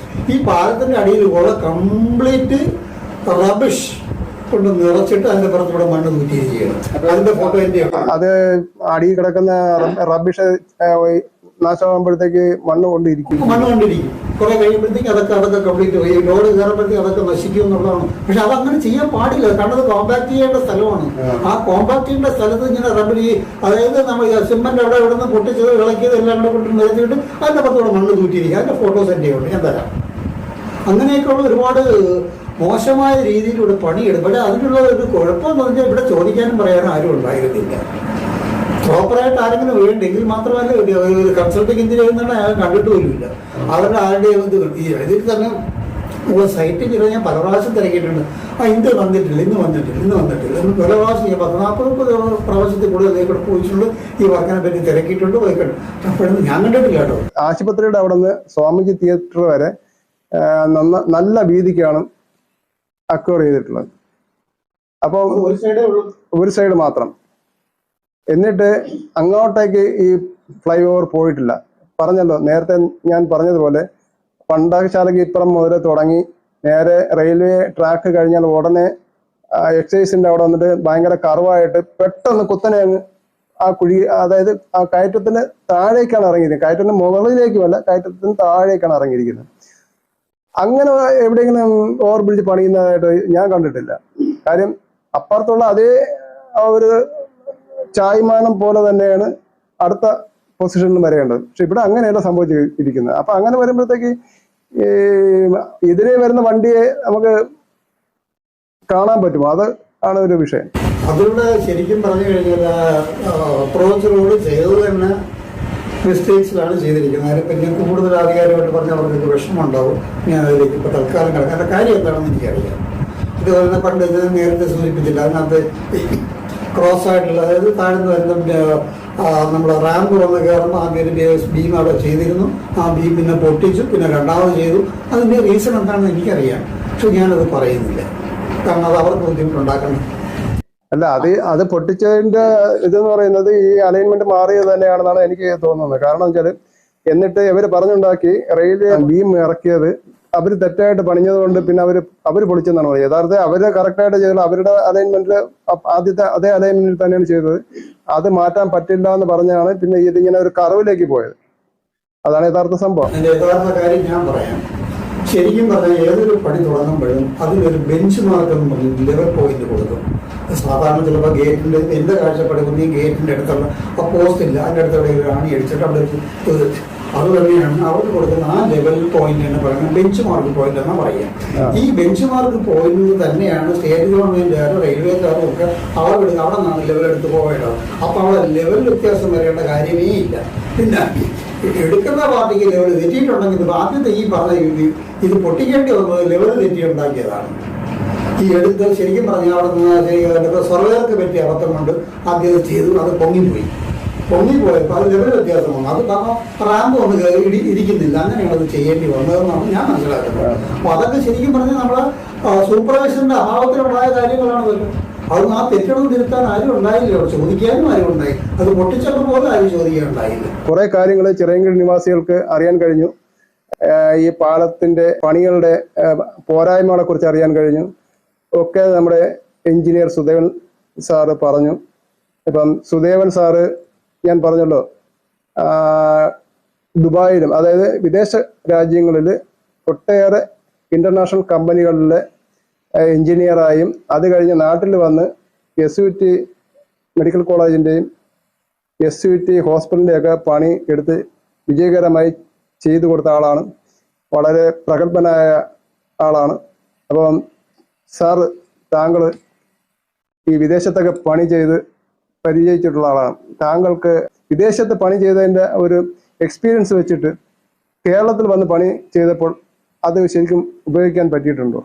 ഈ പാലത്തിന്റെ അടിയിൽ ഉള്ള കംപ്ലീറ്റ് റബിഷ് കൊണ്ട് നിറച്ചിട്ട് അതിന്റെ പുറത്തൂടെ മണ്ണ് തൂറ്റിയിരിക്കുകയാണ്. അതിന്റെ ഫോട്ടോ എന്റെ അത് അടിയിൽ കിടക്കുന്ന റബിഷ് നാശമാകുമ്പോഴത്തേക്ക് മണ്ണ് കൊണ്ടിരിക്കും. കുറെ കഴിയുമ്പോഴത്തേക്ക് അതൊക്കെ കംപ്ലീറ്റ് പോയി ലോഡ് കയറുമ്പോഴത്തേക്ക് അതൊക്കെ നശിക്കും എന്നുള്ളതാണ്. പക്ഷെ അതങ്ങനെ ചെയ്യാൻ പാടില്ല. കാരണം അത് കോമ്പാക്ട് ചെയ്യേണ്ട സ്ഥലമാണ്. ആ കോമ്പാക്ട് ചെയ്യേണ്ട സ്ഥലത്ത് ഇങ്ങനെ റബ്ബർ അതായത് നമ്മൾ സിമെന്റ് അവിടെ ഇവിടെ നിന്ന് പൊട്ടിച്ചത് ഇളക്കിയത് എല്ലാം കൂടെ കൊണ്ട് നിരത്തിയിട്ട് അതിന്റെ പുറത്തൂടെ മണ്ണ് തൂറ്റിയിരിക്കുക. അതിന്റെ ഫോട്ടോസ് എൻ്റെ ഉണ്ട്, ഞാൻ തരാം. അങ്ങനെയൊക്കെയുള്ള ഒരുപാട് മോശമായ രീതിയിലൂടെ പണിയെടുക്കും. പക്ഷേ അതിനുള്ള ഒരു കുഴപ്പമെന്ന് പറഞ്ഞാൽ ഇവിടെ ചോദിക്കാനും പറയാനും ആരും ഉണ്ടായിരുന്നില്ല. പ്രോപ്പറായിട്ട് ആരെങ്കിലും വേണ്ടെങ്കിൽ മാത്രമല്ല ഒരു കൺസൾട്ടിങ് എഞ്ചിനീയർ തന്നെ അയാൾ കണ്ടിട്ടുമില്ല. അവരുടെ ആരുടെ ഇതിൽ തന്നെ സൈറ്റിൽ ഞാൻ പല പ്രാവശ്യം തിരക്കിയിട്ടുണ്ട്. ഇന്ന് വന്നിട്ടില്ല എന്ന് പല പ്രാവശ്യം 40-40 പ്രാവശ്യത്തിൽ കൂടുതൽ ഇവിടെ പോയിട്ടുണ്ട്. ഈ വർക്കിനെ പറ്റി തിരക്കിയിട്ടുണ്ട്, പോയിട്ടുണ്ട്. അപ്പോഴൊന്നും ഞാൻ കണ്ടിട്ടില്ല കേട്ടോ. ആശുപത്രിയുടെ അവിടെ നിന്ന് സ്വാമിജി തിയേറ്റർ വരെ നല്ല വീതിക്കാണ് അക്വയർ ചെയ്തിട്ടുള്ളത്. അപ്പോൾ ഒരു സൈഡ് മാത്രം. എന്നിട്ട് അങ്ങോട്ടേക്ക് ഈ ഫ്ലൈ ഓവർ പോയിട്ടില്ല. പറഞ്ഞല്ലോ, നേരത്തെ ഞാൻ പറഞ്ഞതുപോലെ പണ്ടാശാലയ്ക്ക് ഇപ്പുറം മുതൽ തുടങ്ങി നേരെ റെയിൽവേ ട്രാക്ക് കഴിഞ്ഞാൽ ഉടനെ എക്സൈസിന്റെ അവിടെ വന്നിട്ട് ഭയങ്കര കർവായിട്ട് പെട്ടെന്ന് കുത്തനെ അങ്ങ് ആ കുഴി, അതായത് ആ കയറ്റത്തിന് താഴേക്കാണ് ഇറങ്ങിയിരിക്കുന്നത്. കയറ്റത്തിന് മുകളിലേക്കുമല്ല, കയറ്റത്തിന് താഴേക്കാണ് ഇറങ്ങിയിരിക്കുന്നത്. അങ്ങനെ എവിടെയെങ്കിലും ഓവർ ബ്രിഡ്ജ് പണിയുന്നതായിട്ട് ഞാൻ കണ്ടിട്ടില്ല. കാര്യം അപ്പുറത്തുള്ള അതേ ഒരു ചായ്മാനം പോലെ തന്നെയാണ് അടുത്ത പൊസിഷനിൽ വരേണ്ടത്. പക്ഷെ ഇവിടെ അങ്ങനെയല്ല സംഭവിച്ചിരിക്കുന്നത്. അപ്പൊ അങ്ങനെ വരുമ്പോഴത്തേക്ക് ഇതിനെ വരുന്ന വണ്ടിയെ നമുക്ക് കാണാൻ പറ്റുമോ? അത് ആണ് ഒരു വിഷയം. അതിലൂടെ ശരിക്കും പറഞ്ഞു കഴിഞ്ഞാൽ അപ്രോച്ച് റോഡ് ചെയ്തത് തന്നെ മിസ്റ്റേക്സിലാണ് ചെയ്തിരിക്കുന്നത്. അതിൽ പിന്നെ കൂടുതൽ ആധികാരികമായിട്ട് പറഞ്ഞാൽ അവർക്ക് വിഷമമുണ്ടാവും. ഞാൻ അതിലേക്ക് ഇപ്പോൾ തൽക്കാലം കിടക്കാം. അതിൻ്റെ കാര്യം എന്താണെന്ന് എനിക്കറിയാം. ഇതുപോലെ തന്നെ പണ്ട് ഇത് നേരത്തെ സൂചിപ്പിച്ചില്ല, അതിനകത്ത് ക്രോസ് ആയിട്ടുള്ള, അതായത് താഴ്ന്നു വരുന്ന നമ്മൾ റാമ്പ് വന്ന് കയറുമ്പോൾ ആദ്യം ഒരു ബീം അവിടെ ചെയ്തിരുന്നു. ആ ബീം പിന്നെ പൊട്ടിച്ചു, പിന്നെ രണ്ടാമത് ചെയ്തു. അതിൻ്റെ റീസൺ എന്താണെന്ന് എനിക്കറിയാം, പക്ഷെ ഞാനത് പറയുന്നില്ല. കാരണം അത് അവർക്ക് ബുദ്ധിമുട്ടുണ്ടാക്കണം. അല്ല, അത് പൊട്ടിച്ചതിന്റെ ഇതെന്ന് പറയുന്നത് ഈ അലൈൻമെന്റ് മാറിയത് തന്നെയാണെന്നാണ് എനിക്ക് തോന്നുന്നത്. കാരണം വെച്ചാൽ എന്നിട്ട് ഇവര് പറഞ്ഞുണ്ടാക്കി റെയിൽവേ ബീം ഇറക്കിയത് അവര് തെറ്റായിട്ട് പണിഞ്ഞത് കൊണ്ട് പിന്നെ അവര് പൊളിച്ചെന്നാണ് പറയുന്നത്. യഥാർത്ഥത്തിൽ അവര് കറക്റ്റായിട്ട് ചെയ്തത് അവരുടെ അലൈൻമെന്റിൽ ആദ്യത്തെ അതേ അലൈൻമെന്റിൽ തന്നെയാണ് ചെയ്തത്. അത് മാറ്റാൻ പറ്റില്ല എന്ന് പറഞ്ഞാണ് പിന്നെ ഇതിങ്ങനെ ഒരു കർവിലേക്ക് പോയത്. അതാണ് യഥാർത്ഥ സംഭവം. അതിന്റെ യഥാർത്ഥ കാര്യം ഞാൻ പറയാം. ശരിക്കും പറഞ്ഞാൽ ഏതൊരു പണി തുടങ്ങുമ്പോഴും അതിനൊരു ബെഞ്ച് മാർക്ക് എന്ന് പറഞ്ഞ് ലെവൽ പോയിന്റ് കൊടുക്കും. സാധാരണ ചിലപ്പോൾ ഗേറ്റിന്റെ എന്റെ കാഴ്ചപ്പാട് ഈ ഗേറ്റിന്റെ അടുത്തുള്ള ആ പോസ്റ്റ് ഇല്ല, അതിന്റെ അടുത്തുള്ള ഒരു ആണി അടിച്ചിട്ട് അവിടെ അത് തന്നെയാണ് അവർക്ക് കൊടുക്കുന്ന ആ ലെവൽ പോയിന്റ് എന്ന് പറയുന്നത് ബെഞ്ച് മാർക്ക് പോയിന്റ് എന്നാ പറയുക. ഈ ബെഞ്ച് മാർക്ക് പോയിന്റ് തന്നെയാണ് സ്റ്റേറ്റ് ഗവൺമെന്റുകാരും റെയിൽവേക്കാരും ഒക്കെ അവിടെ നിന്നാണ് ലെവൽ എടുത്ത് പോകേണ്ടത്. അപ്പൊ അവിടെ ലെവൽ വ്യത്യാസം വരേണ്ട കാര്യമേ ഇല്ല. പിന്നെ എടുക്കുന്ന പാർട്ടിക്ക് ലെവൽ തെറ്റിയിട്ടുണ്ടെങ്കിൽ ആദ്യത്തെ ഈ പറഞ്ഞ ഇത് പൊട്ടിക്കേണ്ടി വന്നത് ലെവൽ തെറ്റി ഉണ്ടാക്കിയതാണ്. ഈ എടുത്ത് ശരിക്കും പറഞ്ഞാൽ അവിടെ നിന്ന് സർവേർക്ക് പറ്റിയ അബദ്ധം കൊണ്ട് ആദ്യം ചെയ്തു, അത് പൊങ്ങിപ്പോയപ്പോൾ അത് ലെവൽ വ്യത്യാസം വന്നു. അത് കാരണം റാമ്പ് ഒന്ന് ഇരിക്കുന്നില്ല, അങ്ങനെയാണ് അത് ചെയ്യേണ്ടി വന്നതെന്നാണ് ഞാൻ മനസ്സിലാക്കുന്നത്. അപ്പൊ അതൊക്കെ ശരിക്കും പറഞ്ഞാൽ നമ്മളെ സൂപ്പർവൈസറിന്റെ അഭാവത്തിലുണ്ടായ കാര്യങ്ങളാണ്. അത് ആ തെറ്റൊന്നും തിരുത്താൻ ആരും ഉണ്ടായില്ല, അവിടെ ചോദിക്കാനും ആരും ഉണ്ടായി. അത് പൊട്ടിച്ചപ്പോൾ പോലും ആരും ചോദിക്കാൻ ഉണ്ടായില്ല. കുറെ കാര്യങ്ങൾ ചിറയൻകീഴ് നിവാസികൾക്ക് അറിയാൻ കഴിഞ്ഞു. ഈ പാലത്തിന്റെ പണികളുടെ പോരായ്മകളെ കുറിച്ച് അറിയാൻ കഴിഞ്ഞു. ഒക്കെ നമ്മുടെ എഞ്ചിനീയർ സുദേവൻ സാറ് പറഞ്ഞു. ഇപ്പം സുദേവൻ സാറ് ഞാൻ പറഞ്ഞല്ലോ, ദുബായിലും അതായത് വിദേശ രാജ്യങ്ങളിൽ ഒട്ടേറെ ഇന്റർനാഷണൽ കമ്പനികളിലെ എഞ്ചിനീയറായും അത് കഴിഞ്ഞ് നാട്ടിൽ വന്ന് SUT മെഡിക്കൽ കോളേജിൻ്റെയും SUT ഹോസ്പിറ്റലിൻ്റെയൊക്കെ പണി എടുത്ത് വിജയകരമായി ചെയ്തു കൊടുത്ത ആളാണ്. വളരെ പ്രഗത്ഭനായ ആളാണ്. അപ്പം സാറ്, താങ്കൾ ഈ വിദേശത്തൊക്കെ പണി ചെയ്ത് പരിചയിച്ചിട്ടുള്ള ആളാണ്. താങ്കൾക്ക് വിദേശത്ത് പണി ചെയ്തതിൻ്റെ ഒരു എക്സ്പീരിയൻസ് വെച്ചിട്ട് കേരളത്തിൽ വന്ന് പണി ചെയ്തപ്പോൾ അത് ശരിക്കും ഉപയോഗിക്കാൻ പറ്റിയിട്ടുണ്ടോ?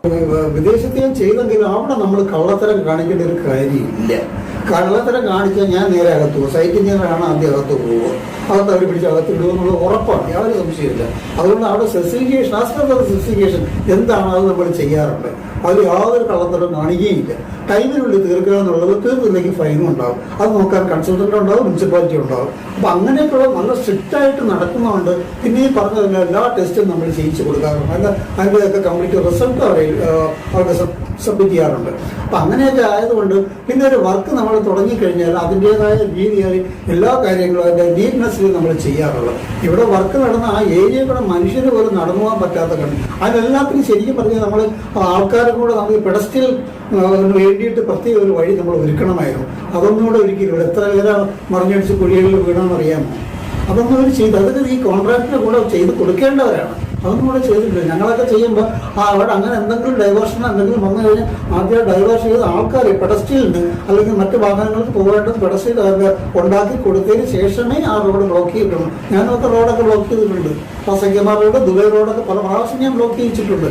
വിദേശത്ത് ഞാൻ ചെയ്തെങ്കിലും അവിടെ നമ്മൾ കള്ളത്തരം കാണിക്കേണ്ട ഒരു കാര്യമില്ല. കള്ളത്തരം കാണിച്ചാൽ ഞാൻ നേരെ അകത്ത് പോകും. സൈറ്റ് എഞ്ചിനീയറാണ് ആദ്യം അകത്ത് പോകുക. അകത്ത് അവർ പിടിച്ച് അകത്ത് ഇടുക എന്നുള്ളത് ഉറപ്പാണ്, യാതൊരു സംശയമില്ല. അതുകൊണ്ട് അവിടെ സ്പെസിഫിക്കേഷൻ, ആസ്പെക്ട് സ്പെസിഫിക്കേഷൻ എന്താണ് അത് നമ്മൾ ചെയ്യാറുണ്ട്. അതിൽ യാതൊരു കള്ളത്തരം കാണിക്കുകയില്ല. ടൈമിനുള്ളിൽ തീർക്കുക എന്നുള്ളത്, തീർത്തില്ലെങ്കിൽ ഫൈനും ഉണ്ടാവും. അത് നോക്കാൻ കൺസൾട്ടന്റ് ഉണ്ടാവും, മുനിസിപ്പാലിറ്റി ഉണ്ടാവും. അപ്പൊ അങ്ങനെയൊക്കെയുള്ള നല്ല സ്ട്രിക്റ്റ് ആയിട്ട് നടക്കുന്നതുകൊണ്ട് പിന്നെ ഈ പറഞ്ഞ എല്ലാ ടെസ്റ്റും നമ്മൾ ചെയ്യിച്ചു കൊടുക്കാറുണ്ട്. അതിൻ്റെയൊക്കെ കംപ്ലീറ്റ് റിസൾട്ട് അവർക്ക് സബ്മിറ്റ് ചെയ്യാറുണ്ട്. അപ്പൊ അങ്ങനെയൊക്കെ ആയതുകൊണ്ട് പിന്നെ ഒരു വർക്ക് നമ്മൾ തുടങ്ങിക്കഴിഞ്ഞാൽ അതിൻ്റെതായ രീതിയായി എല്ലാ കാര്യങ്ങളും അതിൻ്റെ നീറ്റ്നെസ്സിൽ നമ്മൾ ചെയ്യാറുള്ളത്. ഇവിടെ വർക്ക് നടന്ന ആ ഏരിയ കൂടെ മനുഷ്യന് പോലും നടന്നു പോകാൻ പറ്റാത്ത കണ്ടു. അതിനെല്ലാത്തിനും ശരിക്കും പറഞ്ഞാൽ നമ്മൾ ആൾക്കാരെ കൂടെ നമുക്ക് പെഡസ്റ്റിൽ വേണ്ടിയിട്ട് പ്രത്യേക ഒരു വഴി നമ്മൾ ഒരുക്കണമായിരുന്നു. അതൊന്നും കൂടെ ഒരിക്കലും ഇവിടെ എത്ര പേരാ മറിഞ്ഞടിച്ച് കുഴികളിൽ വീണമെന്ന് അറിയാമോ? അതൊന്നും അവർ ചെയ്ത്, അതൊക്കെ ഈ കോൺട്രാക്ടിന്റെ കൂടെ ചെയ്ത് കൊടുക്കേണ്ടവരാണ്. അതൊന്നും കൂടെ ചെയ്തിട്ടില്ല. ഞങ്ങളൊക്കെ ചെയ്യുമ്പോൾ അവിടെ അങ്ങനെ എന്തെങ്കിലും ഡൈവേർഷൻ എന്തെങ്കിലും വന്നു കഴിഞ്ഞാൽ ആദ്യം ഡൈവേർഷൻ ചെയ്ത് ആൾക്കാർ പെഡസ്ട്രിയലിന് അല്ലെങ്കിൽ മറ്റു വാഹനങ്ങൾക്ക് പോകേണ്ടത് പെഡസ്ട്രിയൽ ഉണ്ടാക്കി കൊടുത്തതിന് ശേഷമേ ആ റോഡ് ബ്ലോക്ക് ചെയ്തിട്ടുള്ളൂ. ഞാനൊക്കെ റോഡൊക്കെ ബ്ലോക്ക് ചെയ്തിട്ടുണ്ട്. സഖ്യമാർ റോഡ്, ദുബൈ റോഡൊക്കെ പല പ്രാവശ്യം ഞാൻ ബ്ലോക്ക് ചെയ്യിച്ചിട്ടുണ്ട്,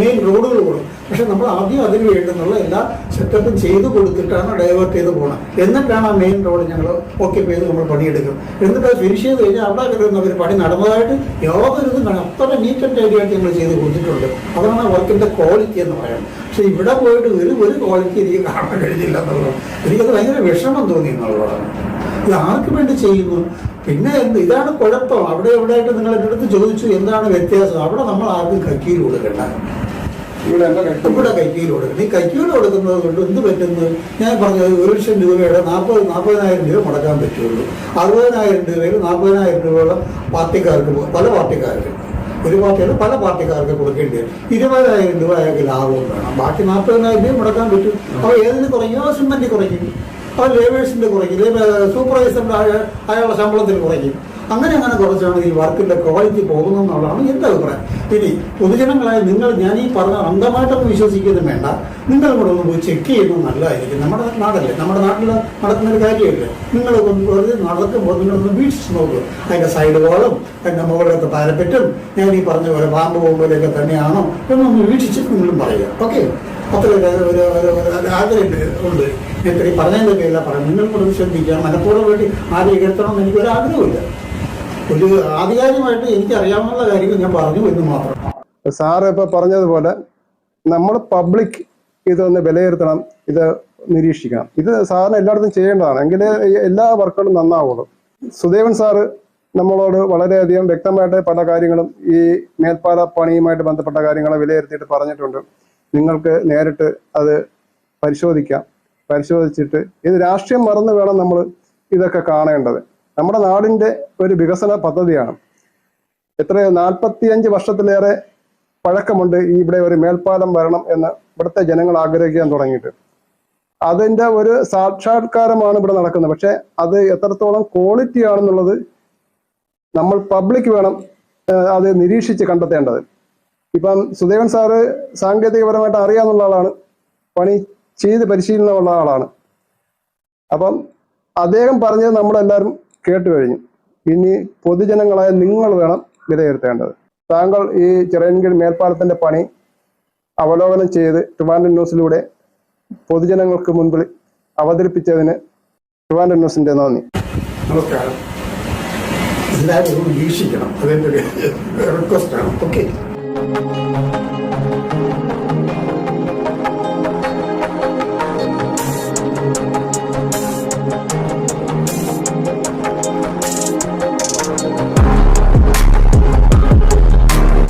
മെയിൻ റോഡുകൾ കൂടും. പക്ഷെ നമ്മൾ ആദ്യം അതിന് വേണ്ടുന്നുള്ള എല്ലാ സെറ്റപ്പും ചെയ്ത് കൊടുത്തിട്ടാണ് ഡൈവേർട്ട് ചെയ്ത് പോകണം. എന്നിട്ടാണ് ആ മെയിൻ റോഡ് ഞങ്ങൾ ഓക്യുപ്പൈ ചെയ്ത് നമ്മൾ പണിയെടുക്കും. എന്നിട്ട് അത് ഫിനിഷ് ചെയ്ത് കഴിഞ്ഞാൽ അവിടെ കിടന്ന് അവർ പണി നടന്നതായിട്ട് യാതൊരു ഇതും കാണാം. അത്ര നീറ്റ് ആൻഡ് ടൈഡി ആയിട്ട് ഞങ്ങൾ ചെയ്ത് കൊടുത്തിട്ടുണ്ട്. അതാണ് വർക്കിന്റെ ക്വാളിറ്റി എന്ന് പറയുന്നത്. പക്ഷെ ഇവിടെ പോയിട്ട് ഒരു ക്വാളിറ്റി എനിക്ക് കാണാൻ കഴിഞ്ഞില്ല എന്നുള്ളതാണ്. എനിക്കത് ഭയങ്കര വിഷമം തോന്നി എന്നുള്ളതാണ്. ഇത് ആർക്ക് വേണ്ടി ചെയ്യുന്നു? പിന്നെ ഇതാണ് കുഴപ്പം. അവിടെ എവിടെയായിട്ട് നിങ്ങൾ എൻ്റെ അടുത്ത് ചോദിച്ചു എന്താണ് വ്യത്യാസം. അവിടെ നമ്മൾ ആർക്കും കൈക്കൂലി കൊടുക്കണ്ട. ഇവിടെ കൈക്കൂലി കൊടുക്കണം. ഈ കൈക്കൂലി കൊടുക്കുന്നത് കൊണ്ട് എന്ത് പറ്റുന്നത്? ഞാൻ പറഞ്ഞത് 1,00,000 രൂപയുടെ 40,000 രൂപ മുടക്കാൻ പറ്റുള്ളൂ. 60,000 രൂപയിൽ 40,000 രൂപയോളം പാർട്ടിക്കാർക്ക്, പല പാർട്ടിക്കാർക്ക്, ഒരു പാർട്ടിയാണ് പല പാർട്ടിക്കാർക്ക് കൊടുക്കേണ്ടി വരും. 20,000 രൂപ അയാൾക്ക് ലാഭവും വേണം. ബാക്കി 40,000 രൂപ മുടക്കാൻ പറ്റും. അപ്പോൾ ഏതിന് കുറയ്ക്കും? സിമെന്റ് കുറയ്ക്കും, അപ്പോൾ ലേബേഴ്സിന്റെ കുറയ്ക്കും, സൂപ്പർവൈസറിന്റെ അയാളുടെ ശമ്പളത്തിൽ കുറയ്ക്കും. അങ്ങനെ കുറച്ചാണ് ഈ വർക്കിന്റെ ക്വാളിറ്റി പോകുന്നതെന്നുള്ളതാണ് എൻ്റെ അഭിപ്രായം. ഇനി പൊതുജനങ്ങളായ നിങ്ങൾ, ഞാൻ ഈ പറഞ്ഞ അന്ധമായിട്ടൊന്നും വിശ്വസിക്കുന്നത് വേണ്ട, നിങ്ങൾ കൂടെ ഒന്ന് പോയി ചെക്ക് ചെയ്യുന്നത് നല്ലതായിരിക്കും. നമ്മുടെ നാടല്ലേ, നമ്മുടെ നാട്ടിൽ നടക്കുന്ന ഒരു കാര്യമല്ലേ. നിങ്ങൾ വെറുതെ നടക്കുമ്പോൾ നിങ്ങളൊന്ന് വീക്ഷിച്ച് നോക്കുക, അതിന്റെ സൈഡ് വാളും അതിന്റെ മുകളിലൊക്കെ പാരപ്പറ്റും ഞാൻ ഈ പറഞ്ഞ പോലെ പാമ്പ് പോകുമ്പോഴൊക്കെ തന്നെയാണോ എന്നൊന്ന് വീക്ഷിച്ചിട്ട് നിങ്ങളും പറയുക. ഓക്കെ, അത്ര ഒരു ആഗ്രഹം ഉണ്ട്. ഇത്ര പറഞ്ഞതിൻ്റെ എല്ലാം പറയാം. നിങ്ങൾ കൂടെ ശ്രദ്ധിക്കുക. മനഃപൂർവ്വം വേണ്ടി ആദ്യം ഇകഴ്ത്തണമെന്ന് എനിക്കൊരാഗ്രഹമില്ല. ഒരു ആധികാരികമായിട്ട് എനിക്കറിയാവുന്ന കാര്യങ്ങൾ ഞാൻ പറഞ്ഞു എന്ന് മാത്രം. സാറ് ഇപ്പൊ പറഞ്ഞതുപോലെ നമ്മൾ പബ്ലിക് ഇതൊന്ന് വിലയിരുത്തണം, ഇത് നിരീക്ഷിക്കണം. ഇത് സാറിന് എല്ലായിടത്തും ചെയ്യേണ്ടതാണ്, എങ്കിലേ എല്ലാ വർക്കുകളും നന്നാവുള്ളൂ. സുദേവൻ സാറ് നമ്മളോട് വളരെയധികം വ്യക്തമായിട്ട് പല കാര്യങ്ങളും ഈ മേൽപ്പാല പണിയുമായിട്ട് ബന്ധപ്പെട്ട കാര്യങ്ങൾ വിലയിരുത്തിയിട്ട് പറഞ്ഞിട്ടുണ്ട്. നിങ്ങൾക്ക് നേരിട്ട് അത് പരിശോധിച്ചിട്ട് ഇത് രാഷ്ട്രീയം മറന്ന് വേണം നമ്മൾ ഇതൊക്കെ കാണേണ്ടത്. നമ്മുടെ നാടിൻ്റെ ഒരു വികസന പദ്ധതിയാണ്. എത്രയോ 45 വർഷത്തിലേറെ പഴക്കമുണ്ട് ഇവിടെ ഒരു മേൽപ്പാലം വരണം എന്ന് ഇവിടുത്തെ ജനങ്ങൾ ആഗ്രഹിക്കാൻ തുടങ്ങിയിട്ട്. അതിൻ്റെ ഒരു സാക്ഷാത്കാരമാണ് ഇവിടെ നടക്കുന്നത്. പക്ഷെ അത് എത്രത്തോളം ക്വാളിറ്റി ആണെന്നുള്ളത് നമ്മൾ പബ്ലിക് വേണം അത് നിരീക്ഷിച്ച് കണ്ടെത്തേണ്ടത്. ഇപ്പം സുദേവൻ സാറ് സാങ്കേതികപരമായിട്ട് അറിയാവുന്ന ആളാണ്, പണി ചെയ്ത് പരിശീലനമുള്ള ആളാണ്. അപ്പം അദ്ദേഹം പറഞ്ഞത് നമ്മളെല്ലാവരും കേട്ടു കഴിഞ്ഞു. ഇനി പൊതുജനങ്ങളായ നിങ്ങൾ വേണം വിലയിരുത്തേണ്ടത്. താങ്കൾ ഈ ചിറയൻകീഴ് മേൽപ്പാലത്തിന്റെ പണി അവലോകനം ചെയ്ത് ട്രിവാൻഡ്രം ന്യൂസിലൂടെ പൊതുജനങ്ങൾക്ക് മുൻപിൽ അവതരിപ്പിച്ചതിന് ട്രിവാൻഡ്രം ന്യൂസിന്റെ നന്ദി. നമസ്കാരം. എല്ലാവരും വീക്ഷിക്കണം, അതെൻ്റെ റിക്വസ്റ്റാണ്. ഓക്കെ.